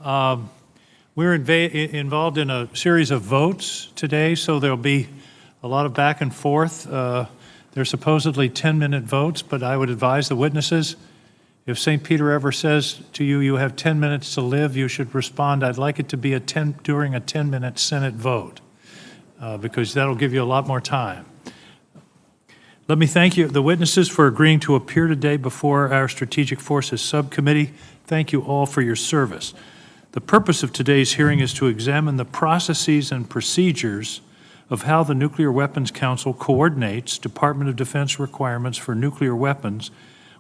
We're involved in a series of votes today, so there'll be a lot of back and forth. They're supposedly 10-minute votes, but I would advise the witnesses, if St. Peter ever says to you, you have 10 minutes to live, you should respond, I'd like it to be during a 10-minute Senate vote, because that'll give you a lot more time. Let me thank you, the witnesses, for agreeing to appear today before our Strategic Forces Subcommittee. Thank you all for your service. The purpose of today's hearing is to examine the processes and procedures of how the Nuclear Weapons Council coordinates Department of Defense requirements for nuclear weapons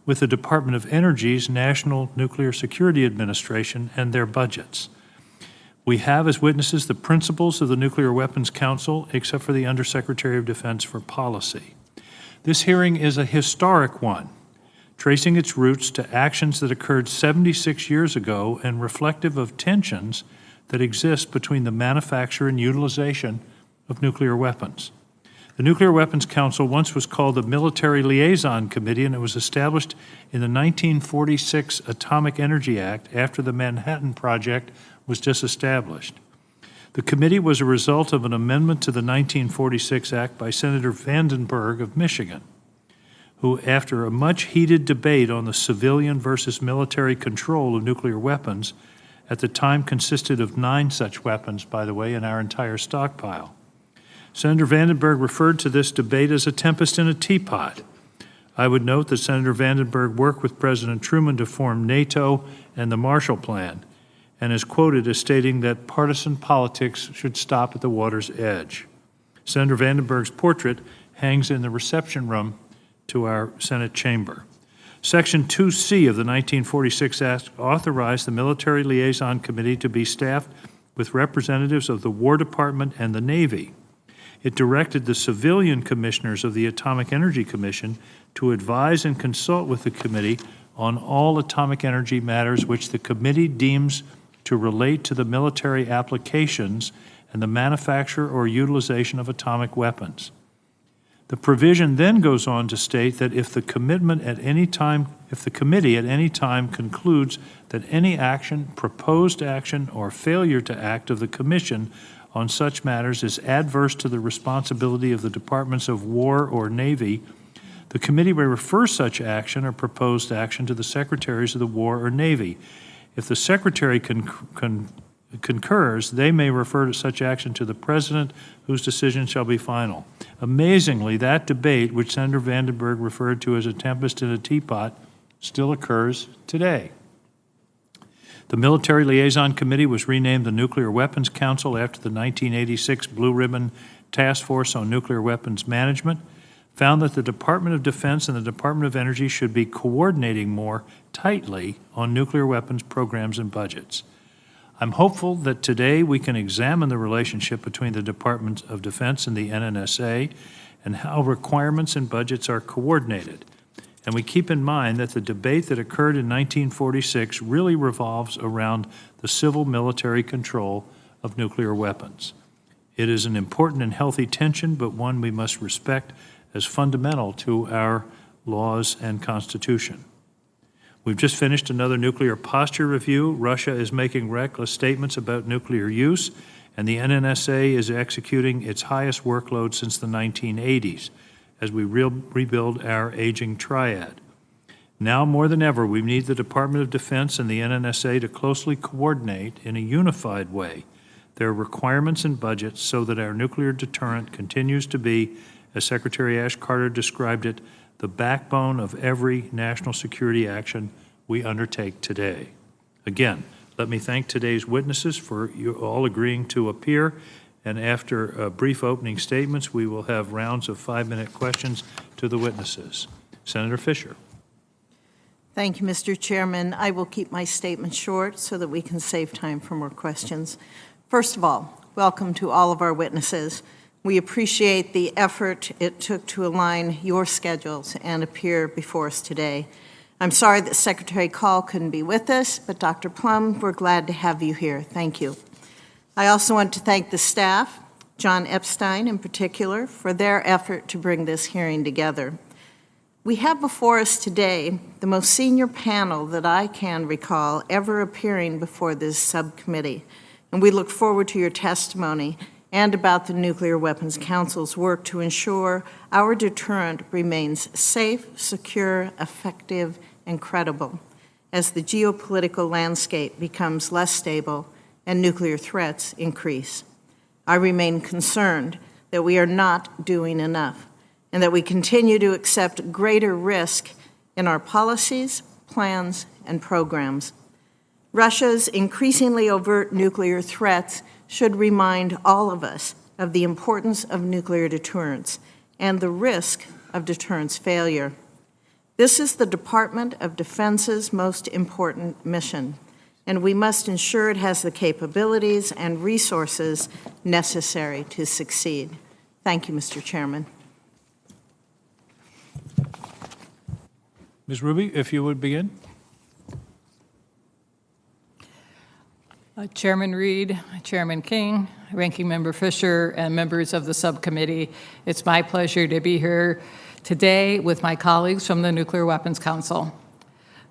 with the Department of Energy's National Nuclear Security Administration and their budgets. We have as witnesses the principals of the Nuclear Weapons Council, except for the Undersecretary of Defense for Policy. This hearing is a historic one, tracing its roots to actions that occurred 76 years ago and reflective of tensions that exist between the manufacture and utilization of nuclear weapons. The Nuclear Weapons Council once was called the Military Liaison Committee, and it was established in the 1946 Atomic Energy Act after the Manhattan Project was disestablished. The committee was a result of an amendment to the 1946 Act by Senator Vandenberg of Michigan, who, after a much heated debate on the civilian versus military control of nuclear weapons, at the time consisted of 9 such weapons, by the way, in our entire stockpile. Senator Vandenberg referred to this debate as a tempest in a teapot. I would note that Senator Vandenberg worked with President Truman to form NATO and the Marshall Plan, and is quoted as stating that partisan politics should stop at the water's edge. Senator Vandenberg's portrait hangs in the reception room to our Senate chamber. Section 2C of the 1946 Act authorized the Military Liaison Committee to be staffed with representatives of the War Department and the Navy. It directed the civilian commissioners of the Atomic Energy Commission to advise and consult with the committee on all atomic energy matters which the committee deems to relate to the military applications and the manufacture or utilization of atomic weapons. The provision then goes on to state that if the committee at any time concludes that any action, proposed action, or failure to act of the Commission on such matters is adverse to the responsibility of the Departments of War or Navy, the committee may refer such action or proposed action to the Secretaries of the War or Navy. If the Secretary concurs, they may refer to such action to the President, whose decision shall be final. Amazingly, that debate, which Senator Vandenberg referred to as a tempest in a teapot, still occurs today. The Military Liaison Committee was renamed the Nuclear Weapons Council after the 1986 Blue Ribbon Task Force on Nuclear Weapons Management found that the Department of Defense and the Department of Energy should be coordinating more tightly on nuclear weapons programs and budgets. I'm hopeful that today we can examine the relationship between the Department of Defense and the NNSA and how requirements and budgets are coordinated. And we keep in mind that the debate that occurred in 1946 really revolves around the civil-military control of nuclear weapons. It is an important and healthy tension, but one we must respect as fundamental to our laws and Constitution. We've just finished another nuclear posture review. Russia is making reckless statements about nuclear use, and the NNSA is executing its highest workload since the 1980s as we rebuild our aging triad. Now more than ever, we need the Department of Defense and the NNSA to closely coordinate in a unified way their requirements and budgets so that our nuclear deterrent continues to be, as Secretary Ash Carter described it, the backbone of every national security action we undertake today. Again, let me thank today's witnesses for you all agreeing to appear, and after brief opening statements, we will have rounds of 5-minute questions to the witnesses. Senator Fisher. Thank you, Mr. Chairman. I will keep my statement short so that we can save time for more questions. First of all, welcome to all of our witnesses. We appreciate the effort it took to align your schedules and appear before us today. I'm sorry that Secretary Call couldn't be with us, but Dr. Plum, we're glad to have you here. Thank you. I also want to thank the staff, John Epstein in particular, for their effort to bring this hearing together. We have before us today the most senior panel that I can recall ever appearing before this subcommittee, and we look forward to your testimony and about the Nuclear Weapons Council's work to ensure our deterrent remains safe, secure, effective, and credible as the geopolitical landscape becomes less stable and nuclear threats increase. I remain concerned that we are not doing enough and that we continue to accept greater risk in our policies, plans, and programs. Russia's increasingly overt nuclear threats should remind all of us of the importance of nuclear deterrence and the risk of deterrence failure. This is the Department of Defense's most important mission, and we must ensure it has the capabilities and resources necessary to succeed. Thank you, Mr. Chairman. Ms. Ruby, if you would begin. Chairman Reed, Chairman King, Ranking Member Fisher, and members of the subcommittee, it's my pleasure to be here today with my colleagues from the Nuclear Weapons Council.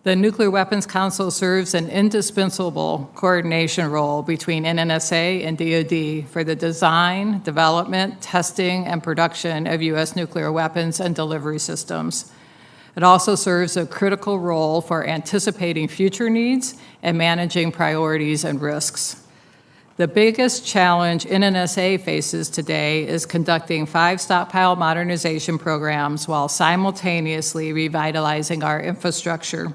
The Nuclear Weapons Council serves an indispensable coordination role between NNSA and DoD for the design, development, testing, and production of U.S. nuclear weapons and delivery systems. It also serves a critical role for anticipating future needs and managing priorities and risks. The biggest challenge NNSA faces today is conducting 5 stockpile modernization programs while simultaneously revitalizing our infrastructure.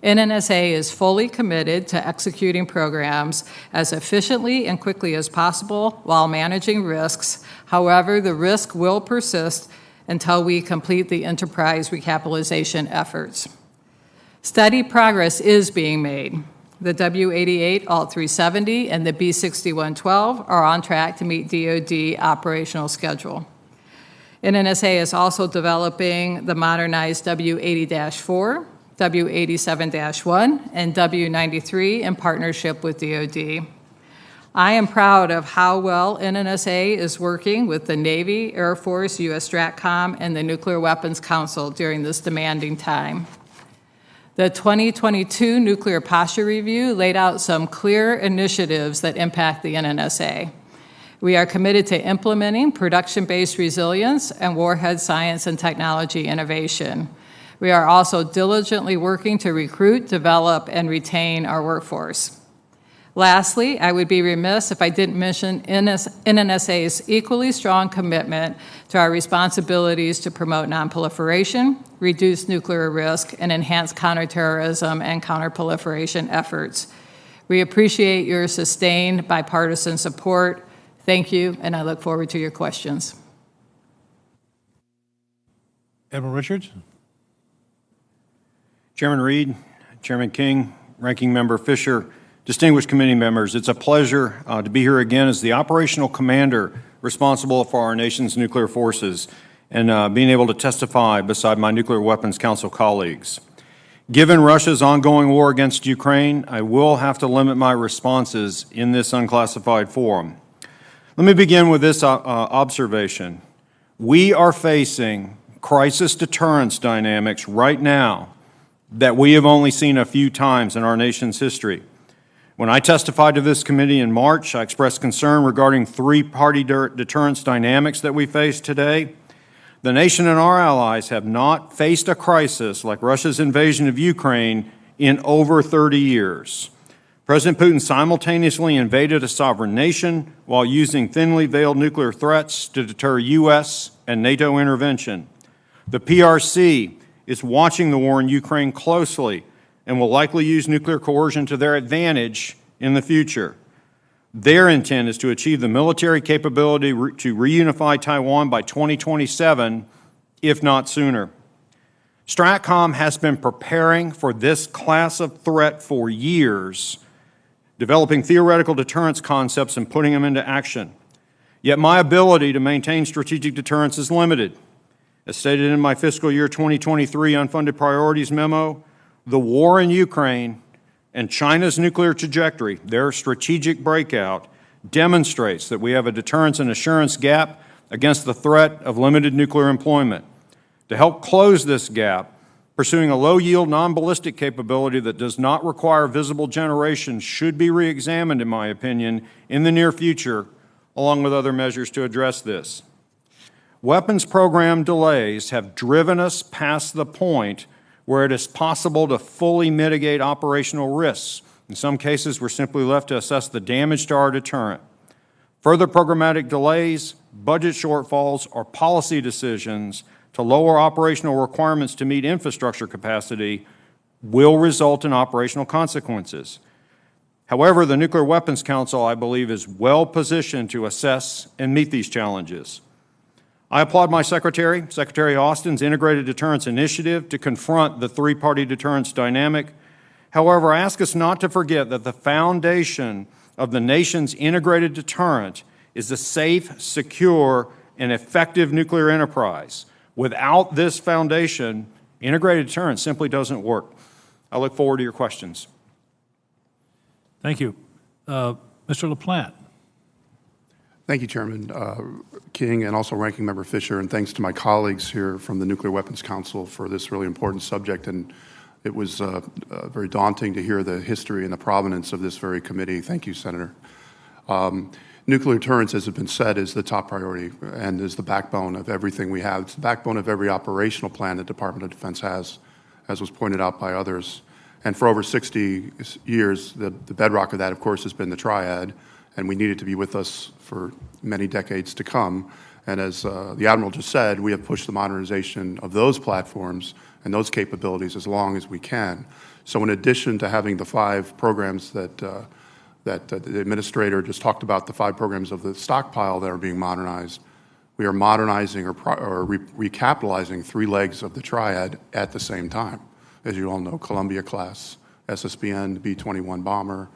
NNSA is fully committed to executing programs as efficiently and quickly as possible while managing risks. However, the risk will persist until we complete the enterprise recapitalization efforts. Steady progress is being made. The W-88 ALT-370 and the B-6112 are on track to meet DoD operational schedule. NNSA is also developing the modernized W-80-4, W-87-1, and W-93 in partnership with DoD. I am proud of how well NNSA is working with the Navy, Air Force, U.S. STRATCOM, and the Nuclear Weapons Council during this demanding time. The 2022 Nuclear Posture Review laid out some clear initiatives that impact the NNSA. We are committed to implementing production-based resilience and warhead science and technology innovation. We are also diligently working to recruit, develop, and retain our workforce. Lastly, I would be remiss if I didn't mention NNSA's equally strong commitment to our responsibilities to promote nonproliferation, reduce nuclear risk, and enhance counterterrorism and counterproliferation efforts. We appreciate your sustained bipartisan support. Thank you, and I look forward to your questions. Admiral Richards. Chairman Reed, Chairman King, Ranking Member Fisher, distinguished committee members, it's a pleasure to be here again as the operational commander responsible for our nation's nuclear forces and being able to testify beside my Nuclear Weapons Council colleagues. Given Russia's ongoing war against Ukraine, I will have to limit my responses in this unclassified forum. Let me begin with this observation. We are facing crisis deterrence dynamics right now that we have only seen a few times in our nation's history. When I testified to this committee in March, I expressed concern regarding three-party deterrence dynamics that we face today. The nation and our allies have not faced a crisis like Russia's invasion of Ukraine in over 30 years. President Putin simultaneously invaded a sovereign nation while using thinly veiled nuclear threats to deter U.S. and NATO intervention. The PRC is watching the war in Ukraine closely and will likely use nuclear coercion to their advantage in the future. Their intent is to achieve the military capability to reunify Taiwan by 2027, if not sooner. STRATCOM has been preparing for this class of threat for years, developing theoretical deterrence concepts and putting them into action. Yet my ability to maintain strategic deterrence is limited. As stated in my fiscal year 2023 unfunded priorities memo, the war in Ukraine and China's nuclear trajectory, their strategic breakout, demonstrates that we have a deterrence and assurance gap against the threat of limited nuclear employment. To help close this gap, pursuing a low-yield, non-ballistic capability that does not require visible generation should be re-examined, in my opinion, in the near future, along with other measures to address this. Weapons program delays have driven us past the point where it is possible to fully mitigate operational risks. In some cases, we're simply left to assess the damage to our deterrent. Further programmatic delays, budget shortfalls, or policy decisions to lower operational requirements to meet infrastructure capacity will result in operational consequences. However, the Nuclear Weapons Council, I believe, is well positioned to assess and meet these challenges. I applaud my Secretary, Secretary Austin's Integrated Deterrence Initiative to confront the three-party deterrence dynamic. However, I ask us not to forget that the foundation of the nation's integrated deterrent is a safe, secure, and effective nuclear enterprise. Without this foundation, integrated deterrence simply doesn't work. I look forward to your questions. Thank you. Mr. LaPlante. Thank you, Chairman King, and also Ranking Member Fisher, and thanks to my colleagues here from the Nuclear Weapons Council for this really important subject. And it was very daunting to hear the history and the provenance of this very committee. Thank you, Senator. Nuclear deterrence, as has been said, is the top priority and is the backbone of everything we have. It's the backbone of every operational plan the Department of Defense has, as was pointed out by others. And for over 60 years, the bedrock of that, of course, has been the triad, and we need it to be with us for many decades to come. And as the Admiral just said, we have pushed the modernization of those platforms and those capabilities as long as we can. So in addition to having the 5 programs that the Administrator just talked about, the 5 programs of the Stockpile that are being modernized, we are modernizing or recapitalizing 3 legs of the triad at the same time. As you all know, Columbia-class, SSBN, the B-21 bomber,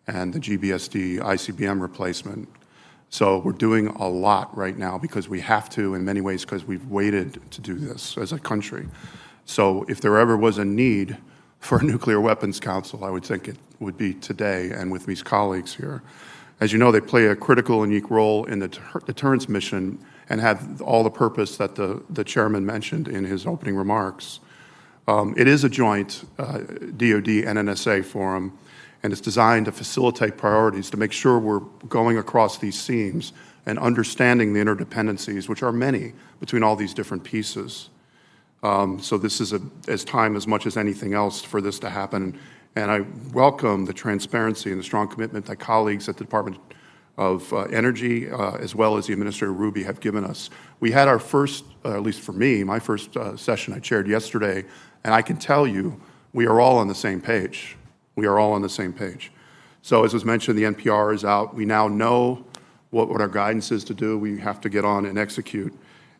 and the GBSD ICBM replacement. So we're doing a lot right now because we have to, in many ways, because we've waited to do this as a country. So if there ever was a need for a Nuclear Weapons Council, I would think it would be today and with these colleagues here. As you know, they play a critical and unique role in the deterrence mission and have all the purpose that the chairman mentioned in his opening remarks. It is a joint DoD and NSA forum, and it's designed to facilitate priorities to make sure we're going across these themes and understanding the interdependencies, which are many, between all these different pieces. So this is as much as anything else for this to happen. And I welcome the transparency and the strong commitment that colleagues at the Department of Energy, as well as the Administrator Ruby, have given us. We had our first, at least for me, my first session I chaired yesterday, and I can tell you we are all on the same page. We are all on the same page. So as was mentioned, the NPR is out. We now know what our guidance is to do. We have to get on and execute.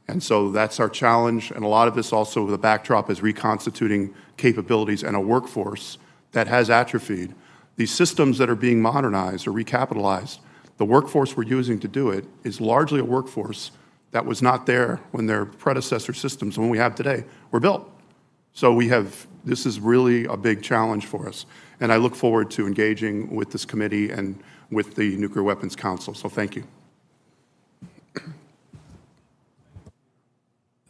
And so that's our challenge. And a lot of this also, the backdrop is reconstituting capabilities and a workforce that has atrophied. These systems that are being modernized or recapitalized, the workforce we're using to do it is largely a workforce that was not there when their predecessor systems, the one we have today, were built. So this is really a big challenge for us. And I look forward to engaging with this committee and with the Nuclear Weapons Council. So thank you.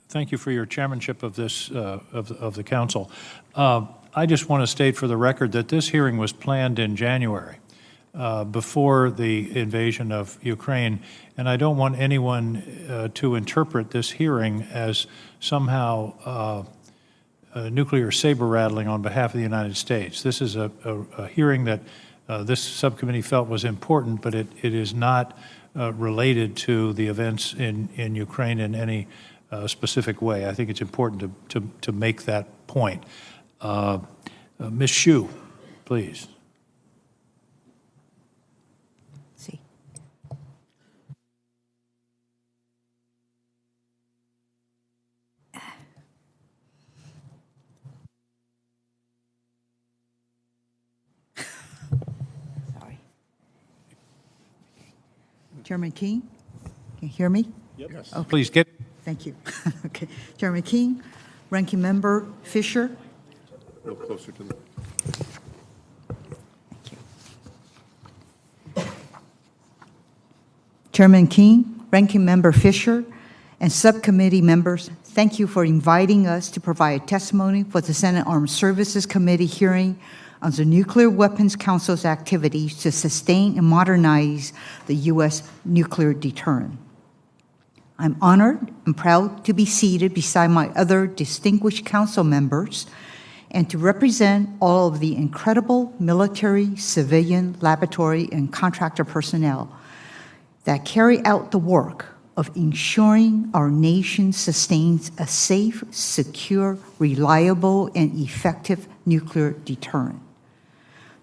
Thank you for your chairmanship of this, of the council. I just want to state for the record that this hearing was planned in January, before the invasion of Ukraine, and I don't want anyone to interpret this hearing as somehow nuclear saber rattling on behalf of the United States. This is a hearing that this subcommittee felt was important, but it is not related to the events in Ukraine in any specific way. I think it's important to make that point. Ms. Hsu, please. See. Sorry. Chairman King, can you hear me? Yep. Yes. Okay. Please get. Thank you. Okay. Chairman King, Ranking Member Fisher. A little closer to the... Chairman King, Ranking Member Fisher, and subcommittee members, thank you for inviting us to provide testimony for the Senate Armed Services Committee hearing on the Nuclear Weapons Council's activities to sustain and modernize the U.S. nuclear deterrent. I'm honored and proud to be seated beside my other distinguished council members and to represent all of the incredible military, civilian, laboratory, and contractor personnel that carry out the work of ensuring our nation sustains a safe, secure, reliable, and effective nuclear deterrent.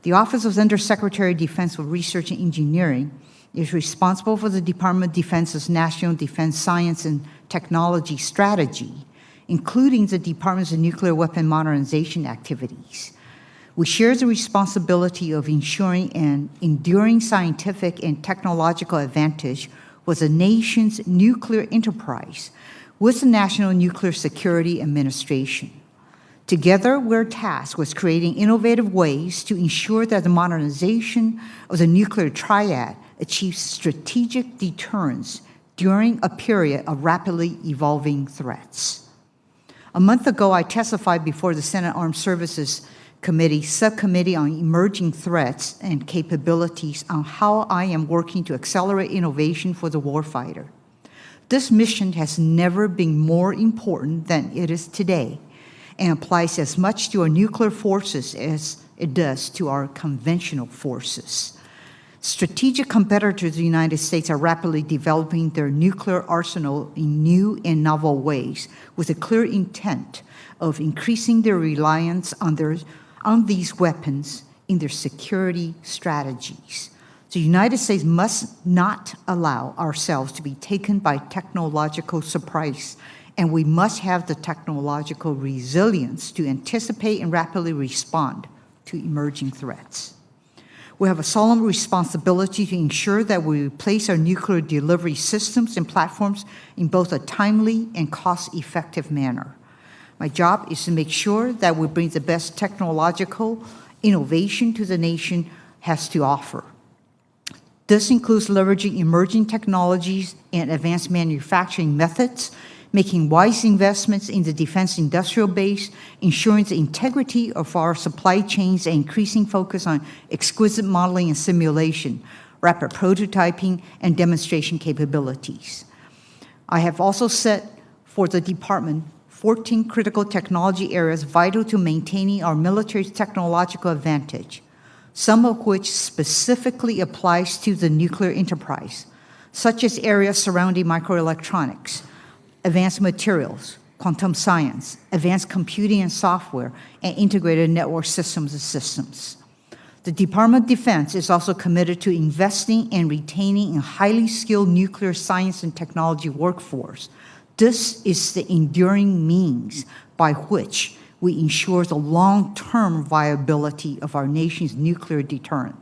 The Office of Undersecretary of Defense for Research and Engineering is responsible for the Department of Defense's National Defense Science and Technology Strategy, including the Department's nuclear weapon modernization activities. We share the responsibility of ensuring an enduring scientific and technological advantage with the nation's nuclear enterprise with the National Nuclear Security Administration. Together, we're tasked with creating innovative ways to ensure that the modernization of the nuclear triad achieves strategic deterrence during a period of rapidly evolving threats. A month ago, I testified before the Senate Armed Services Committee Subcommittee on Emerging Threats and Capabilities on how I am working to accelerate innovation for the warfighter. This mission has never been more important than it is today and applies as much to our nuclear forces as it does to our conventional forces. Strategic competitors of the United States are rapidly developing their nuclear arsenal in new and novel ways with a clear intent of increasing their reliance on these weapons in their security strategies. The United States must not allow ourselves to be taken by technological surprise, and we must have the technological resilience to anticipate and rapidly respond to emerging threats. We have a solemn responsibility to ensure that we replace our nuclear delivery systems and platforms in both a timely and cost-effective manner. My job is to make sure that we bring the best technological innovation to the nation has to offer. This includes leveraging emerging technologies and advanced manufacturing methods, making wise investments in the defense industrial base, ensuring the integrity of our supply chains, and increasing focus on exquisite modeling and simulation, rapid prototyping, and demonstration capabilities. I have also set for the department 14 critical technology areas vital to maintaining our military's technological advantage, some of which specifically applies to the nuclear enterprise, such as areas surrounding microelectronics, advanced materials, quantum science, advanced computing and software, and integrated network systems and systems. The Department of Defense is also committed to investing and retaining a highly skilled nuclear science and technology workforce. This is the enduring means by which we ensure the long-term viability of our nation's nuclear deterrent.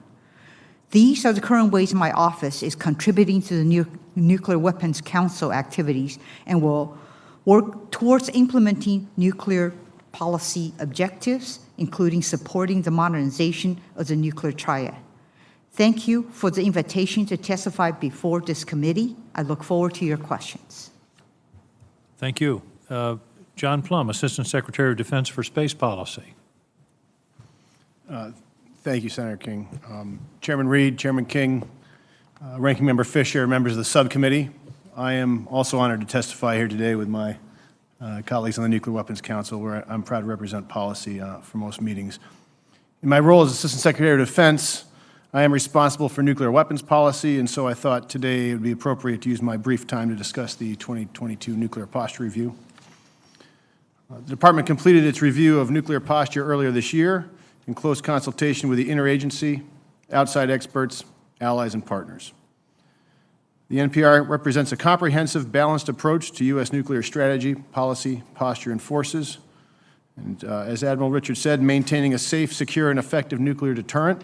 These are the current ways my office is contributing to the Nuclear Weapons Council activities and will work towards implementing nuclear policy objectives, including supporting the modernization of the nuclear triad. Thank you for the invitation to testify before this committee. I look forward to your questions. Thank you. John Plum, Assistant Secretary of Defense for Space Policy. Thank you, Senator King. Chairman Reed, Chairman King, Ranking Member Fisher, members of the subcommittee, I am also honored to testify here today with my colleagues on the Nuclear Weapons Council, where I'm proud to represent policy for most meetings. In my role as Assistant Secretary of Defense, I am responsible for nuclear weapons policy, and so I thought today it would be appropriate to use my brief time to discuss the 2022 Nuclear Posture Review. The Department completed its review of nuclear posture earlier this year in close consultation with the interagency, outside experts, allies, and partners. The NPR represents a comprehensive, balanced approach to U.S. nuclear strategy, policy, posture, and forces. And as Admiral Richard said, maintaining a safe, secure, and effective nuclear deterrent,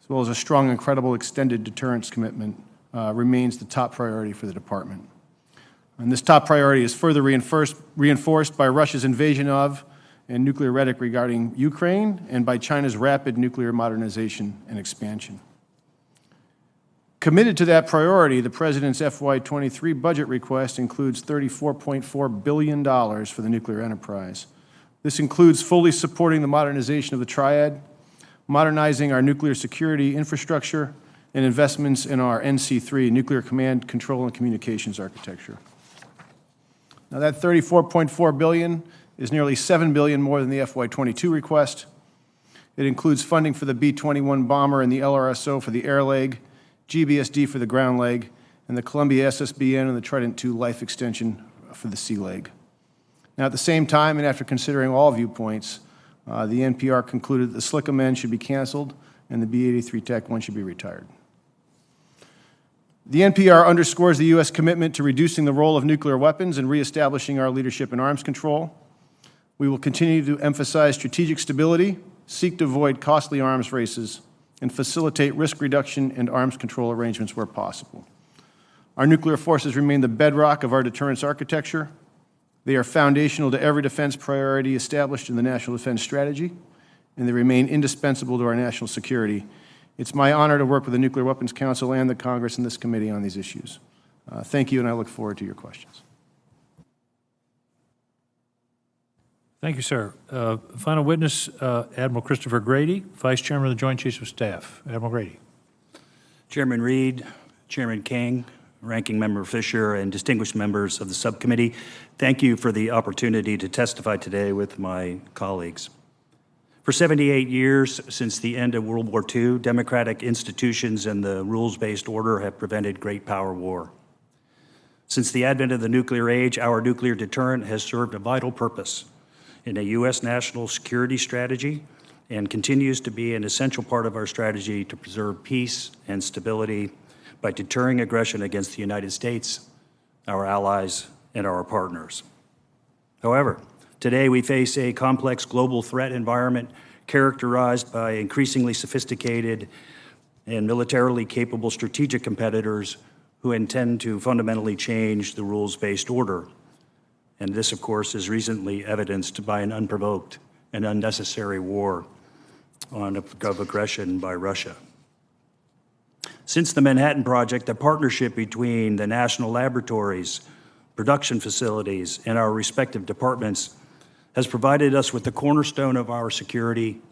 as well as a strong and credible extended deterrence commitment, remains the top priority for the Department. And this top priority is further reinforced by Russia's invasion of and nuclear rhetoric regarding Ukraine and by China's rapid nuclear modernization and expansion. Committed to that priority, the President's FY23 budget request includes $34.4 billion for the nuclear enterprise. This includes fully supporting the modernization of the Triad, modernizing our nuclear security infrastructure, and investments in our NC3, Nuclear Command, Control, and Communications Architecture. Now, that $34.4 billion is nearly $7 billion more than the FY22 request. It includes funding for the B-21 bomber and the LRSO for the air leg, GBSD for the ground leg, and the Columbia SSBN and the Trident II life extension for the sea leg. Now, at the same time, and after considering all viewpoints, the NPR concluded that the SLIC amend should be canceled and the B-83 TAC 1 should be retired. The NPR underscores the U.S. commitment to reducing the role of nuclear weapons and reestablishing our leadership in arms control. We will continue to emphasize strategic stability, seek to avoid costly arms races, and facilitate risk reduction and arms control arrangements where possible. Our nuclear forces remain the bedrock of our deterrence architecture. They are foundational to every defense priority established in the National Defense Strategy, and they remain indispensable to our national security. It's my honor to work with the Nuclear Weapons Council and the Congress and this committee on these issues. Thank you, and I look forward to your questions. Thank you, sir. Final witness, Admiral Christopher Grady, Vice Chairman of the Joint Chiefs of Staff. Admiral Grady. Chairman Reed, Chairman King, Ranking Member Fisher, and distinguished members of the subcommittee, thank you for the opportunity to testify today with my colleagues. For 78 years since the end of World War II, democratic institutions and the rules-based order have prevented great power war. Since the advent of the nuclear age, our nuclear deterrent has served a vital purpose in a U.S. national security strategy and continues to be an essential part of our strategy to preserve peace and stability by deterring aggression against the United States, our allies, and our partners. However, today we face a complex global threat environment characterized by increasingly sophisticated and militarily capable strategic competitors who intend to fundamentally change the rules-based order. And this, of course, is recently evidenced by an unprovoked and unnecessary war of aggression by Russia. Since the Manhattan Project, a partnership between the national laboratories, production facilities, and our respective departments has provided us with the cornerstone of our security,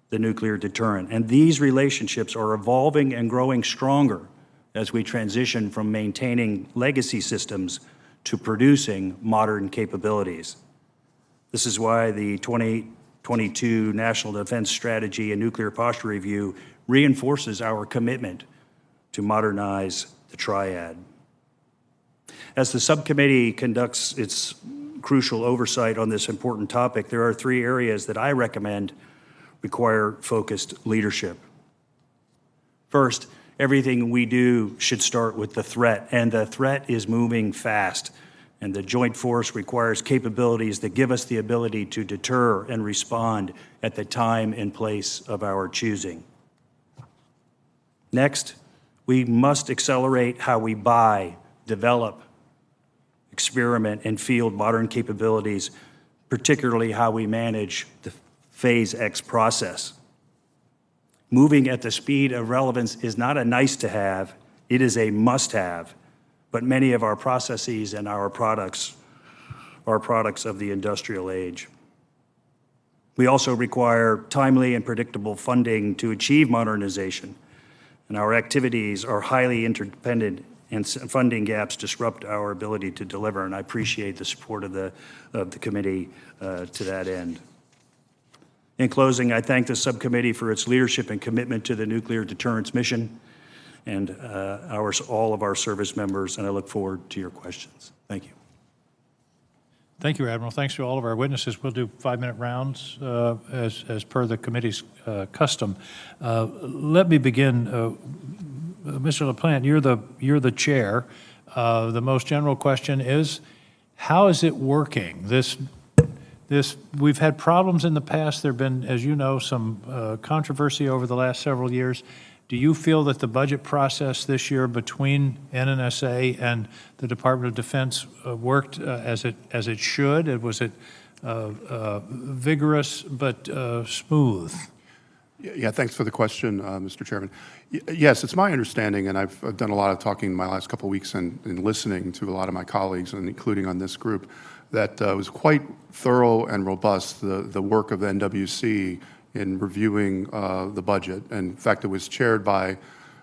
the nuclear deterrent. And these relationships are evolving and growing stronger as we transition from maintaining legacy systems to producing modern capabilities. This is why the 2022 National Defense Strategy and Nuclear Posture Review reinforces our commitment to modernize the Triad. As the subcommittee conducts its crucial oversight on this important topic, there are 3 areas that I recommend require focused leadership. First, everything we do should start with the threat, and the threat is moving fast, and the joint force requires capabilities that give us the ability to deter and respond at the time and place of our choosing. Next, we must accelerate how we buy, develop, experiment, and field modern capabilities, particularly how we manage the Phase X process. Moving at the speed of relevance is not a nice-to-have, it is a must-have, but many of our processes and our products are products of the industrial age. We also require timely and predictable funding to achieve modernization, and our activities are highly interdependent, and funding gaps disrupt our ability to deliver, and I appreciate the support of the committee to that end. In closing, I thank the subcommittee for its leadership and commitment to the nuclear deterrence mission and all of our service members, and I look forward to your questions. Thank you. Thank you, Admiral. Thanks to all of our witnesses. We'll do 5-minute rounds as per the committee's custom. Let me begin. Mr. LaPlante, you're the chair. The most general question is, how is it working? We've had problems in the past. There have been, as you know, some controversy over the last several years. Do you feel that the budget process this year between NNSA and the Department of Defense worked as it should? Was it vigorous but smooth? Yeah, thanks for the question, Mr. Chairman. Yes, it's my understanding, and I've done a lot of talking in my last couple of weeks and listening to a lot of my colleagues, and including on this group, that it was quite thorough and robust, the work of the NWC in reviewing the budget. And in fact, it was chaired by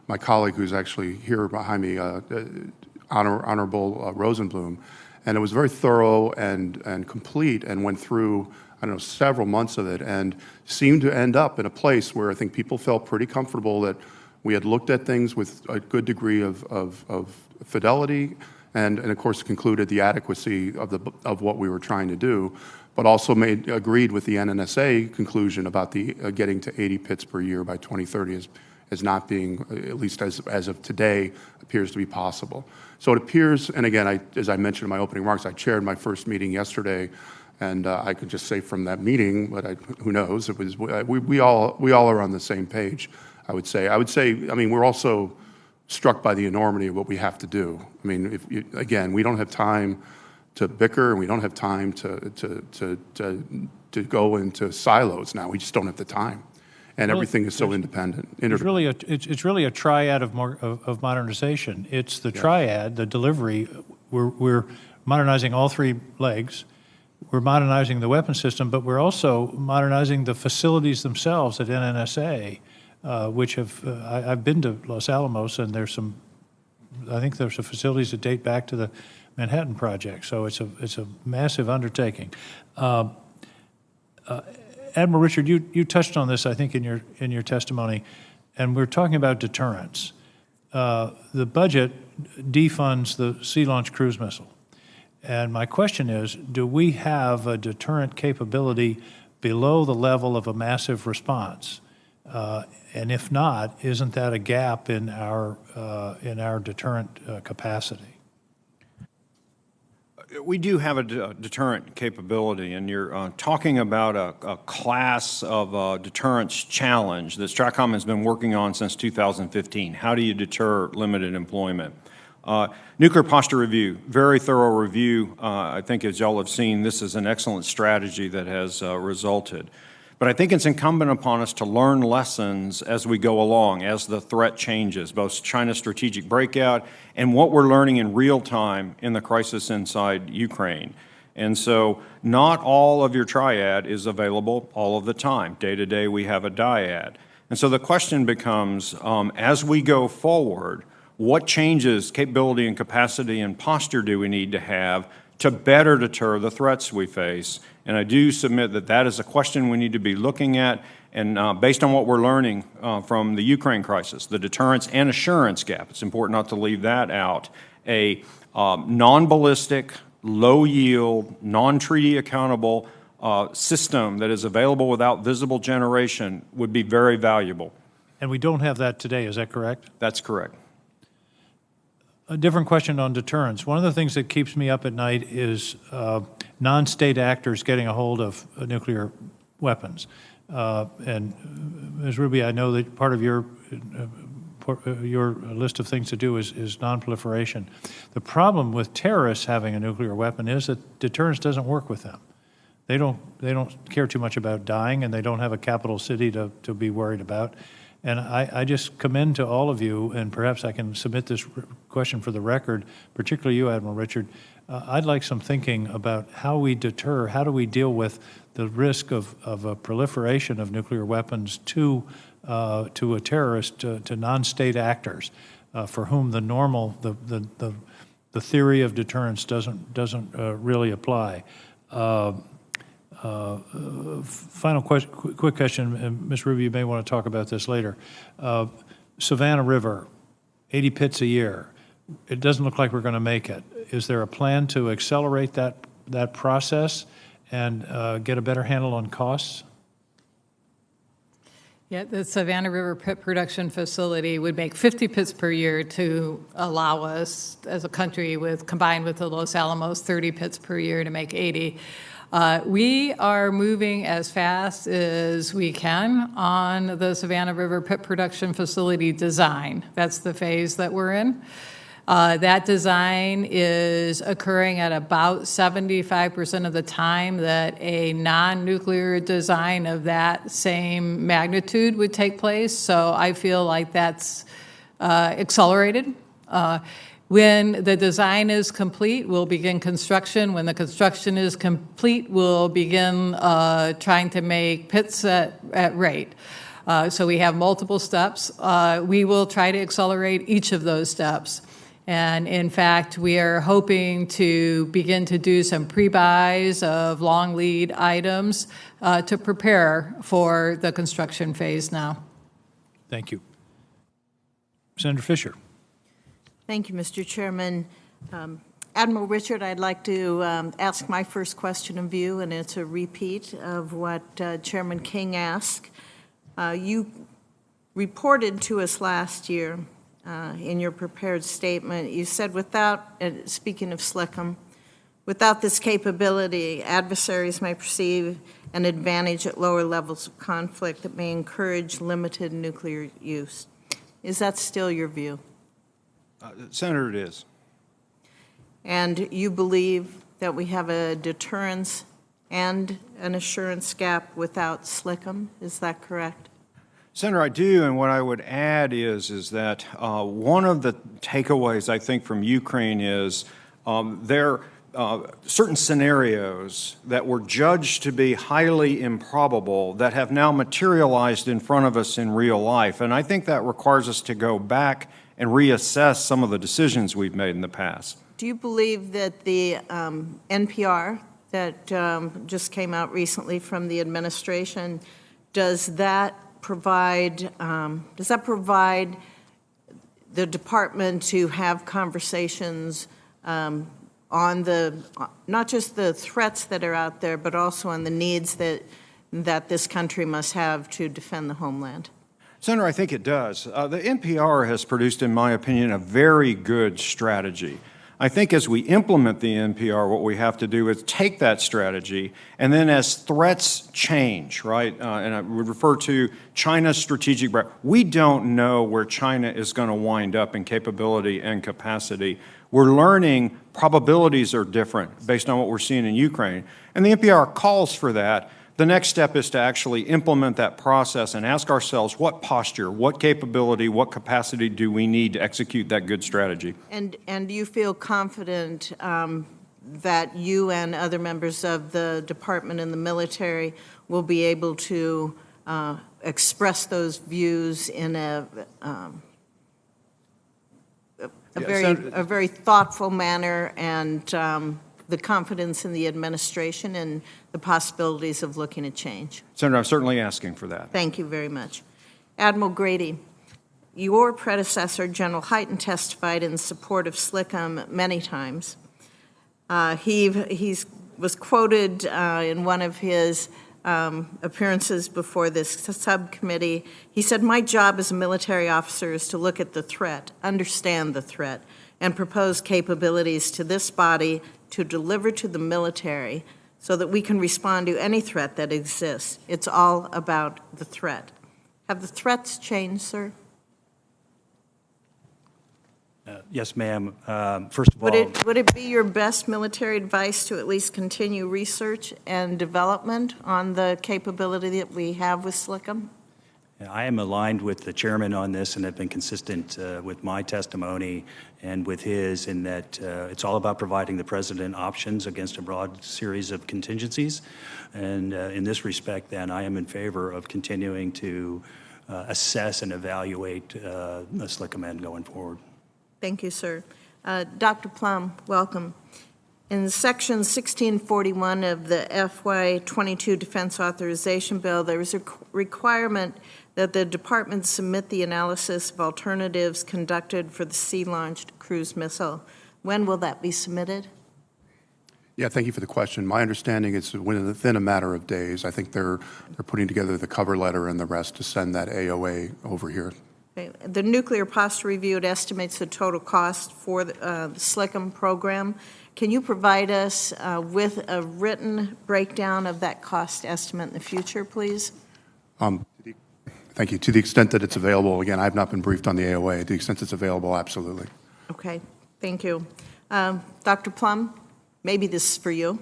my colleague who's actually here behind me, Honorable Rosenblum. And it was very thorough and complete and went through, I don't know, several months of it and seemed to end up in a place where I think people felt pretty comfortable that we had looked at things with a good degree of fidelity and of course concluded the adequacy of what we were trying to do, but also agreed with the NNSA conclusion about the getting to 80 pits per year by 2030 as not being, at least as of today, appears to be possible. So it appears, and again, as I mentioned in my opening remarks, I chaired my first meeting yesterday, and I could just say from that meeting, but who knows? It was we all are on the same page. I would say. I mean, we're also struck by the enormity of what we have to do. I mean, again, we don't have time to bicker, and we don't have time to go into silos now. We just don't have the time. And everything is so independent. It's really a triad of modernization. It's the triad, the delivery. We're modernizing all three legs. We're modernizing the weapon system, but we're also modernizing the facilities themselves at NNSA, which I've been to Los Alamos, and I think there's some facilities that date back to the Manhattan Project. So it's a massive undertaking. Admiral Richard, you touched on this, I think, in your testimony, and we're talking about deterrence. The budget defunds the Sea-Launched Cruise Missile. And my question is, do we have a deterrent capability below the level of a massive response? And if not, isn't that a gap in our deterrent capacity? We do have a deterrent capability, and you're talking about a class of deterrence challenge that STRATCOM has been working on since 2015. How do you deter limited employment? Nuclear posture review, very thorough review. I think as y'all have seen, this is an excellent strategy that has resulted. But I think it's incumbent upon us to learn lessons as we go along, as the threat changes, both China's strategic breakout and what we're learning in real time in the crisis inside Ukraine. And so not all of your triad is available all of the time. Day to day, we have a dyad. And so the question becomes, as we go forward, what changes, capability and capacity and posture do we need to have to better deter the threats we face? And I do submit that that is a question we need to be looking at, and based on what we're learning from the Ukraine crisis, the deterrence and assurance gap, it's important not to leave that out. A non-ballistic, low-yield, non-treaty accountable system that is available without visible generation would be very valuable. And we don't have that today, is that correct? That's correct. A different question on deterrence. One of the things that keeps me up at night is non-state actors getting a hold of nuclear weapons. And Ms. Ruby, I know that part of your list of things to do is non-proliferation. The problem with terrorists having a nuclear weapon is that deterrence doesn't work with them. They don't care too much about dying, and they don't have a capital city to be worried about. And I just commend to all of you, and perhaps I can submit this question for the record, particularly you, Admiral Richard. I'd like some thinking about how we deter, how do we deal with the risk of a proliferation of nuclear weapons to a terrorist, to non-state actors, for whom the theory of deterrence doesn't really apply. Final question, quick question, and Ms. Ruby, you may want to talk about this later. Savannah River, 80 pits a year. It doesn't look like we're going to make it. Is there a plan to accelerate that process and get a better handle on costs? Yeah, the Savannah River Pit Production Facility would make 50 pits per year to allow us, as a country, combined with the Los Alamos, 30 pits per year to make 80. We are moving as fast as we can on the Savannah River Pit Production Facility design. That's the phase that we're in. That design is occurring at about 75% of the time that a non-nuclear design of that same magnitude would take place. So I feel like that's accelerated. When the design is complete, we'll begin construction. When the construction is complete, we'll begin trying to make pits at rate. So we have multiple steps. We will try to accelerate each of those steps. And in fact, we are hoping to begin to do some pre-buys of long lead items to prepare for the construction phase now. Thank you. Senator Fisher. Thank you, Mr. Chairman. Admiral Richard, I'd like to ask my first question of you, and it's a repeat of what Chairman King asked. You reported to us last year in your prepared statement, you said speaking of SLCM, without this capability, adversaries may perceive an advantage at lower levels of conflict that may encourage limited nuclear use. Is that still your view? Senator, it is. And you believe that we have a deterrence and an assurance gap without SLCM, is that correct? Senator, I do, and what I would add is that one of the takeaways, I think, from Ukraine is there are certain scenarios that were judged to be highly improbable that have now materialized in front of us in real life. And I think that requires us to go back and reassess some of the decisions we've made in the past. Do you believe that the NPR that just came out recently from the administration, does that provide the department to have conversations on not just the threats that are out there, but also on the needs that this country must have to defend the homeland? Senator, I think it does. The NPR has produced, in my opinion, a very good strategy. I think as we implement the NPR, what we have to do is take that strategy, and then as threats change, right, and I would refer to China's strategic, we don't know where China is going to wind up in capability and capacity. We're learning probabilities are different based on what we're seeing in Ukraine, and the NPR calls for that. The next step is to actually implement that process and ask ourselves what posture, what capability, what capacity do we need to execute that good strategy. And do you feel confident that you and other members of the department and the military will be able to express those views in a very thoughtful manner, and the confidence in the administration and the possibilities of looking at change? Senator, I'm certainly asking for that. Thank you very much. Admiral Grady, your predecessor, General Hyten, testified in support of SLCM many times. He was quoted in one of his appearances before this subcommittee. He said, "My job as a military officer is to look at the threat, understand the threat, and propose capabilities to this body to deliver to the military so that we can respond to any threat that exists. It's all about the threat." Have the threats changed, sir? Yes, ma'am. First of all, Would it be your best military advice to at least continue research and development on the capability that we have with SLCM? I am aligned with the chairman on this and have been consistent with my testimony and with his in that it's all about providing the president options against a broad series of contingencies. And in this respect, then, I am in favor of continuing to assess and evaluate the SLCM going forward. Thank you, sir. Dr. Plum, welcome. In Section 1641 of the FY22 Defense Authorization Bill, there is a requirement that the department submit the analysis of alternatives conducted for the sea-launched cruise missile. When will that be submitted? Yeah, thank you for the question. My understanding is within a matter of days. I think they're putting together the cover letter and the rest to send that AOA over here. Okay. The Nuclear Posture Review, it estimates the total cost for the SLCM program. Can you provide us with a written breakdown of that cost estimate in the future, please? Thank you. To the extent that it's available, again, I have not been briefed on the AOA. To the extent it's available, absolutely. Okay, thank you. Dr. Plum, maybe this is for you.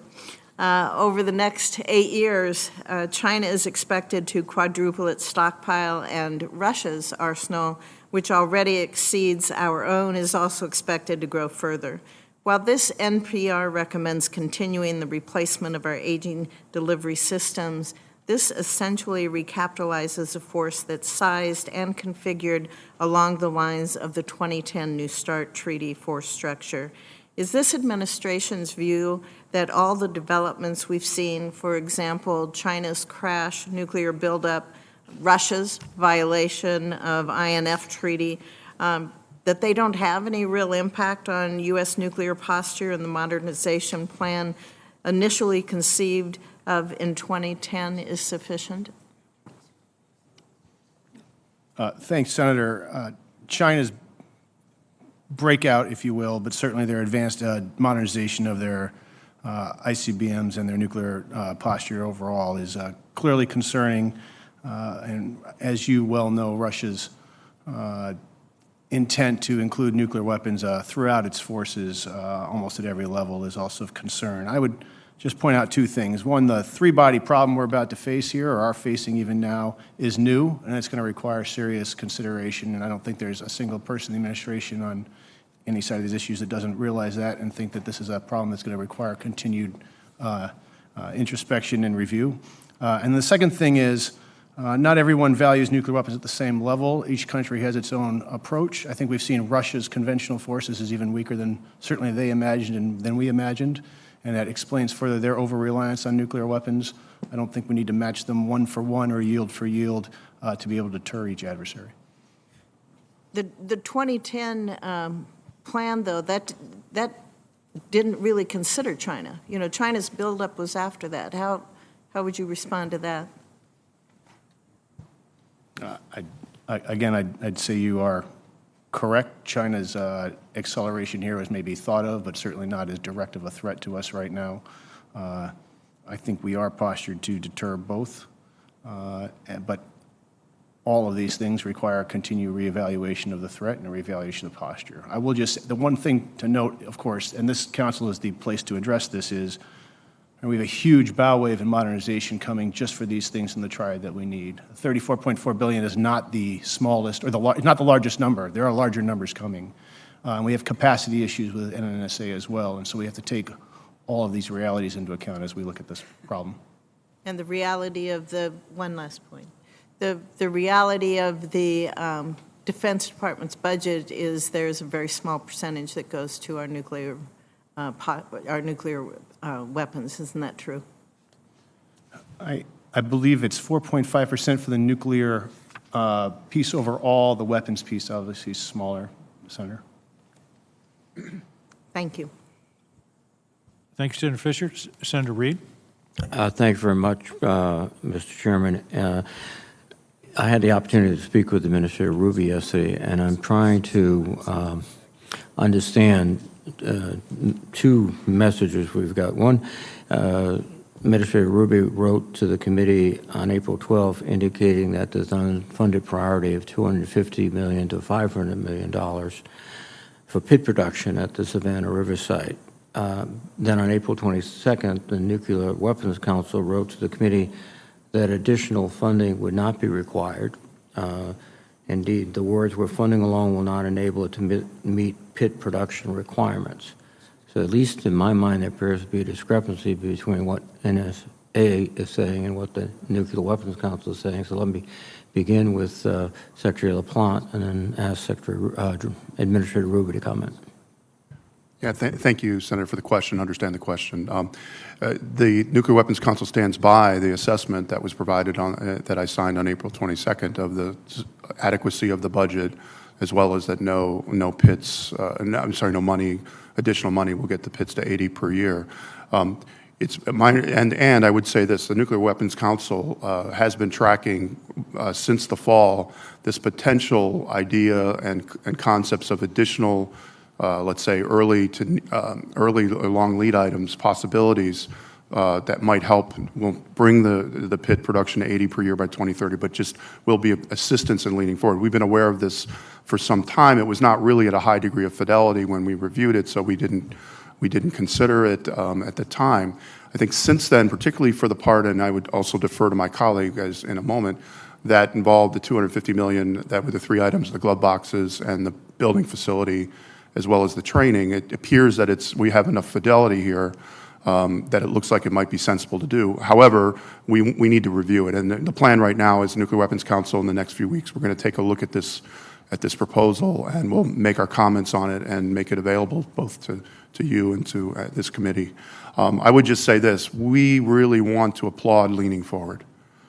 Over the next 8 years, China is expected to quadruple its stockpile, and Russia's arsenal, which already exceeds our own, is also expected to grow further. While this NPR recommends continuing the replacement of our aging delivery systems, this essentially recapitalizes a force that's sized and configured along the lines of the 2010 New START Treaty force structure. Is this administration's view that all the developments we've seen, for example, China's crash, nuclear buildup, Russia's violation of INF Treaty, that they don't have any real impact on U.S. nuclear posture and the modernization plan initially conceived of in 2010 is sufficient? Thanks, Senator. China's breakout, if you will, but certainly their advanced modernization of their ICBMs and their nuclear posture overall is clearly concerning. And as you well know, Russia's intent to include nuclear weapons throughout its forces almost at every level is also of concern. I would just point out two things. One, the three-body problem we're about to face here, or are facing even now, is new, and it's going to require serious consideration, and I don't think there's a single person in the administration on any side of these issues that doesn't realize that and think that this is a problem that's going to require continued introspection and review. And the second thing is, not everyone values nuclear weapons at the same level. Each country has its own approach. I think we've seen Russia's conventional forces is even weaker than certainly they imagined and than we imagined, and that explains further their over-reliance on nuclear weapons. I don't think we need to match them one for one or yield for yield to be able to deter each adversary. The 2010 plan, though, that didn't really consider China. You know, China's buildup was after that. How would you respond to that? I'd say you are correct. China's acceleration here was maybe thought of, but certainly not as direct of a threat to us right now. I think we are postured to deter both, but all of these things require continued reevaluation of the threat and a reevaluation of posture. I will just, the one thing to note, of course, and this council is the place to address this, is we have a huge bow wave in modernization coming just for these things in the triad that we need. $34.4 billion is not the smallest, or not the largest number. There are larger numbers coming. And we have capacity issues with NNSA as well, and so we have to take all of these realities into account as we look at this problem. And the reality of the, one last point, the reality of the Defense Department's budget is there's a very small percentage that goes to our nuclear weapons. Isn't that true? I believe it's 4.5% for the nuclear piece overall. The weapons piece obviously is smaller, Senator. Thank you. Thank you, Senator Fisher. Senator Reed. Thank you very much, Mr. Chairman. I had the opportunity to speak with Administrator Ruby yesterday, and I'm trying to understand two messages we've got. One, Administrator Ruby wrote to the committee on April 12th indicating that there's an unfunded priority of $250 million to $500 million for pit production at the Savannah River site. Then on April 22nd, the Nuclear Weapons Council wrote to the committee that additional funding would not be required. Indeed, the words were funding alone will not enable it to meet pit production requirements. So at least in my mind, there appears to be a discrepancy between what NSA is saying and what the Nuclear Weapons Council is saying. So let me begin with Secretary LaPlante and then ask Administrator Ruby to comment. Yeah, thank you, Senator, for the question. Understand the question. The Nuclear Weapons Council stands by the assessment that was provided on that I signed on April 22nd of the adequacy of the budget, as well as that no additional money will get the pits to 80 per year. It's and I would say this: the Nuclear Weapons Council has been tracking since the fall this potential idea and concepts of additional. Let's say early or long lead items, possibilities that might help. Won't bring the pit production to 80 per year by 2030, but just will be assistance in leaning forward. We've been aware of this for some time. It was not really at a high degree of fidelity when we reviewed it, so we didn't consider it at the time. I think since then, particularly for the part, and I would also defer to my colleague as in a moment, that involved the $250 million that were the three items, the glove boxes and the building facility, as well as the training. It appears that we have enough fidelity here that it looks like it might be sensible to do. However, we need to review it. And the plan right now is Nuclear Weapons Council in the next few weeks, we're going to take a look at this proposal, and we'll make our comments on it and make it available both to you and to this committee. I would just say this: we really want to applaud leaning forward.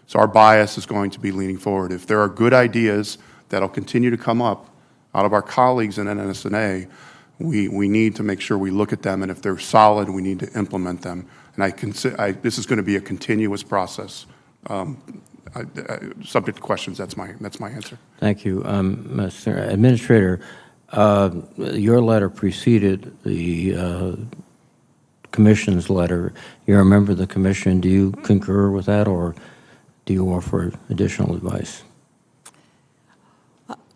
So our bias is going to be leaning forward. If there are good ideas that'll continue to come up out of our colleagues in NNSA, we need to make sure we look at them, and if they're solid, we need to implement them. And this is going to be a continuous process. Subject to questions, that's my answer. Thank you. Mr. Administrator, your letter preceded the Commission's letter. You're a member of the Commission. Do you concur with that, or do you offer additional advice?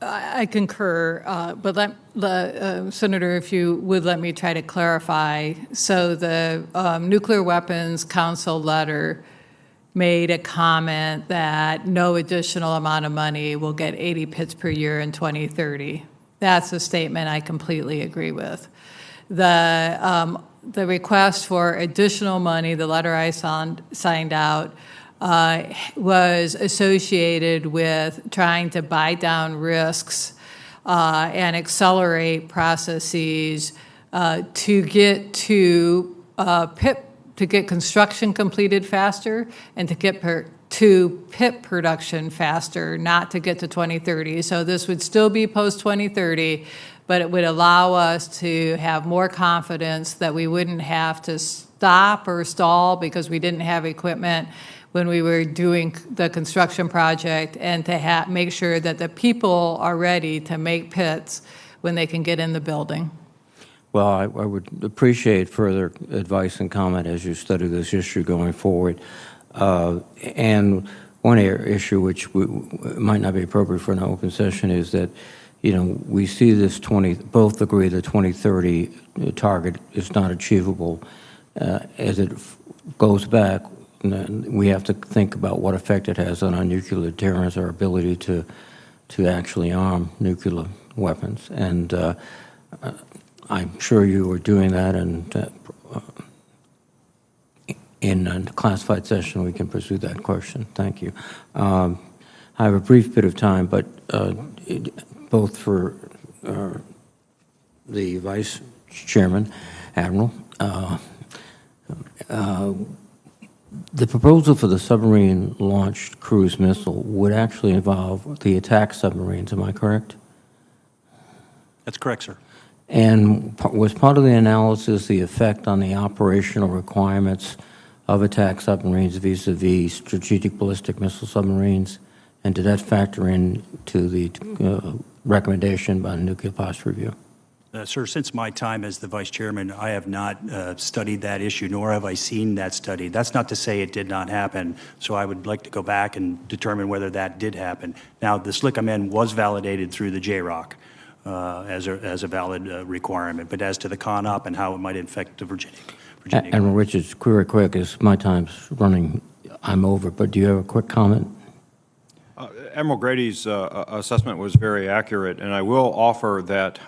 I concur, but Senator, if you would let me try to clarify. So the Nuclear Weapons Council letter made a comment that no additional amount of money will get 80 pits per year in 2030. That's a statement I completely agree with. The request for additional money, the letter I signed out, was associated with trying to buy down risks and accelerate processes to get to get construction completed faster and to get to pit production faster, not to get to 2030. So this would still be post-2030, but it would allow us to have more confidence that we wouldn't have to stop or stall because we didn't have equipment when we were doing the construction project, and to make sure that the people are ready to make pits when they can get in the building. Well, I would appreciate further advice and comment as you study this issue going forward. And one issue which might not be appropriate for an open session is that, we see this both agree the 2030 target is not achievable. As it goes back, we have to think about what effect it has on our nuclear deterrence, our ability to actually arm nuclear weapons. And I'm sure you are doing that, and in a classified session we can pursue that question. Thank you. I have a brief bit of time, but both for the Vice Chairman, Admiral, the proposal for the submarine-launched cruise missile would actually involve the attack submarines, am I correct? That's correct, sir. And was part of the analysis the effect on the operational requirements of attack submarines vis-a-vis strategic ballistic missile submarines? And did that factor into the recommendation by the Nuclear Posture Review? Sir, since my time as the Vice Chairman, I have not studied that issue, nor have I seen that study. That's not to say it did not happen, so I would like to go back and determine whether that did happen. Now, the SLCMN was validated through the JROC as a valid requirement, but as to the CONOP and how it might affect the Virginia. Admiral Richards, very quick, as my time's running, I'm over, but do you have a quick comment? Admiral Grady's assessment was very accurate, and I will offer that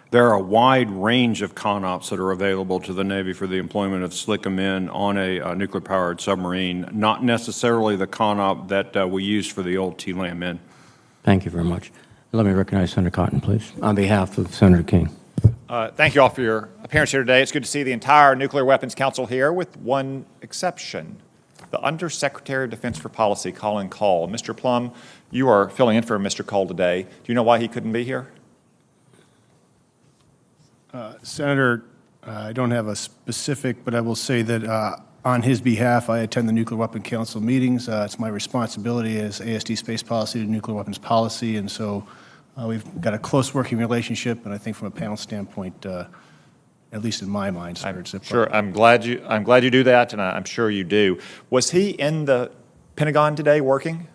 there are a wide range of CONOPs that are available to the Navy for the employment of SLCMN on a nuclear-powered submarine, not necessarily the CONOP that we used for the old TLAM-N. Thank you very much. Let me recognize Senator Cotton, please, on behalf of Senator King. Thank you all for your appearance here today. It's good to see the entire Nuclear Weapons Council here, with one exception. The Undersecretary of Defense for Policy, Colin Call. Mr. Plum, you are filling in for Mr. Call today. Do you know why he couldn't be here? Senator, I don't have a specific, but I will say that on his behalf, I attend the Nuclear Weapons Council meetings. It's my responsibility as ASD Space Policy to Nuclear Weapons Policy, and so we've got a close working relationship, and I think from a panel standpoint, at least in my mind, sir. It's a- Sure, I'm glad you do that, and I'm sure you do. Was he in the Pentagon today working?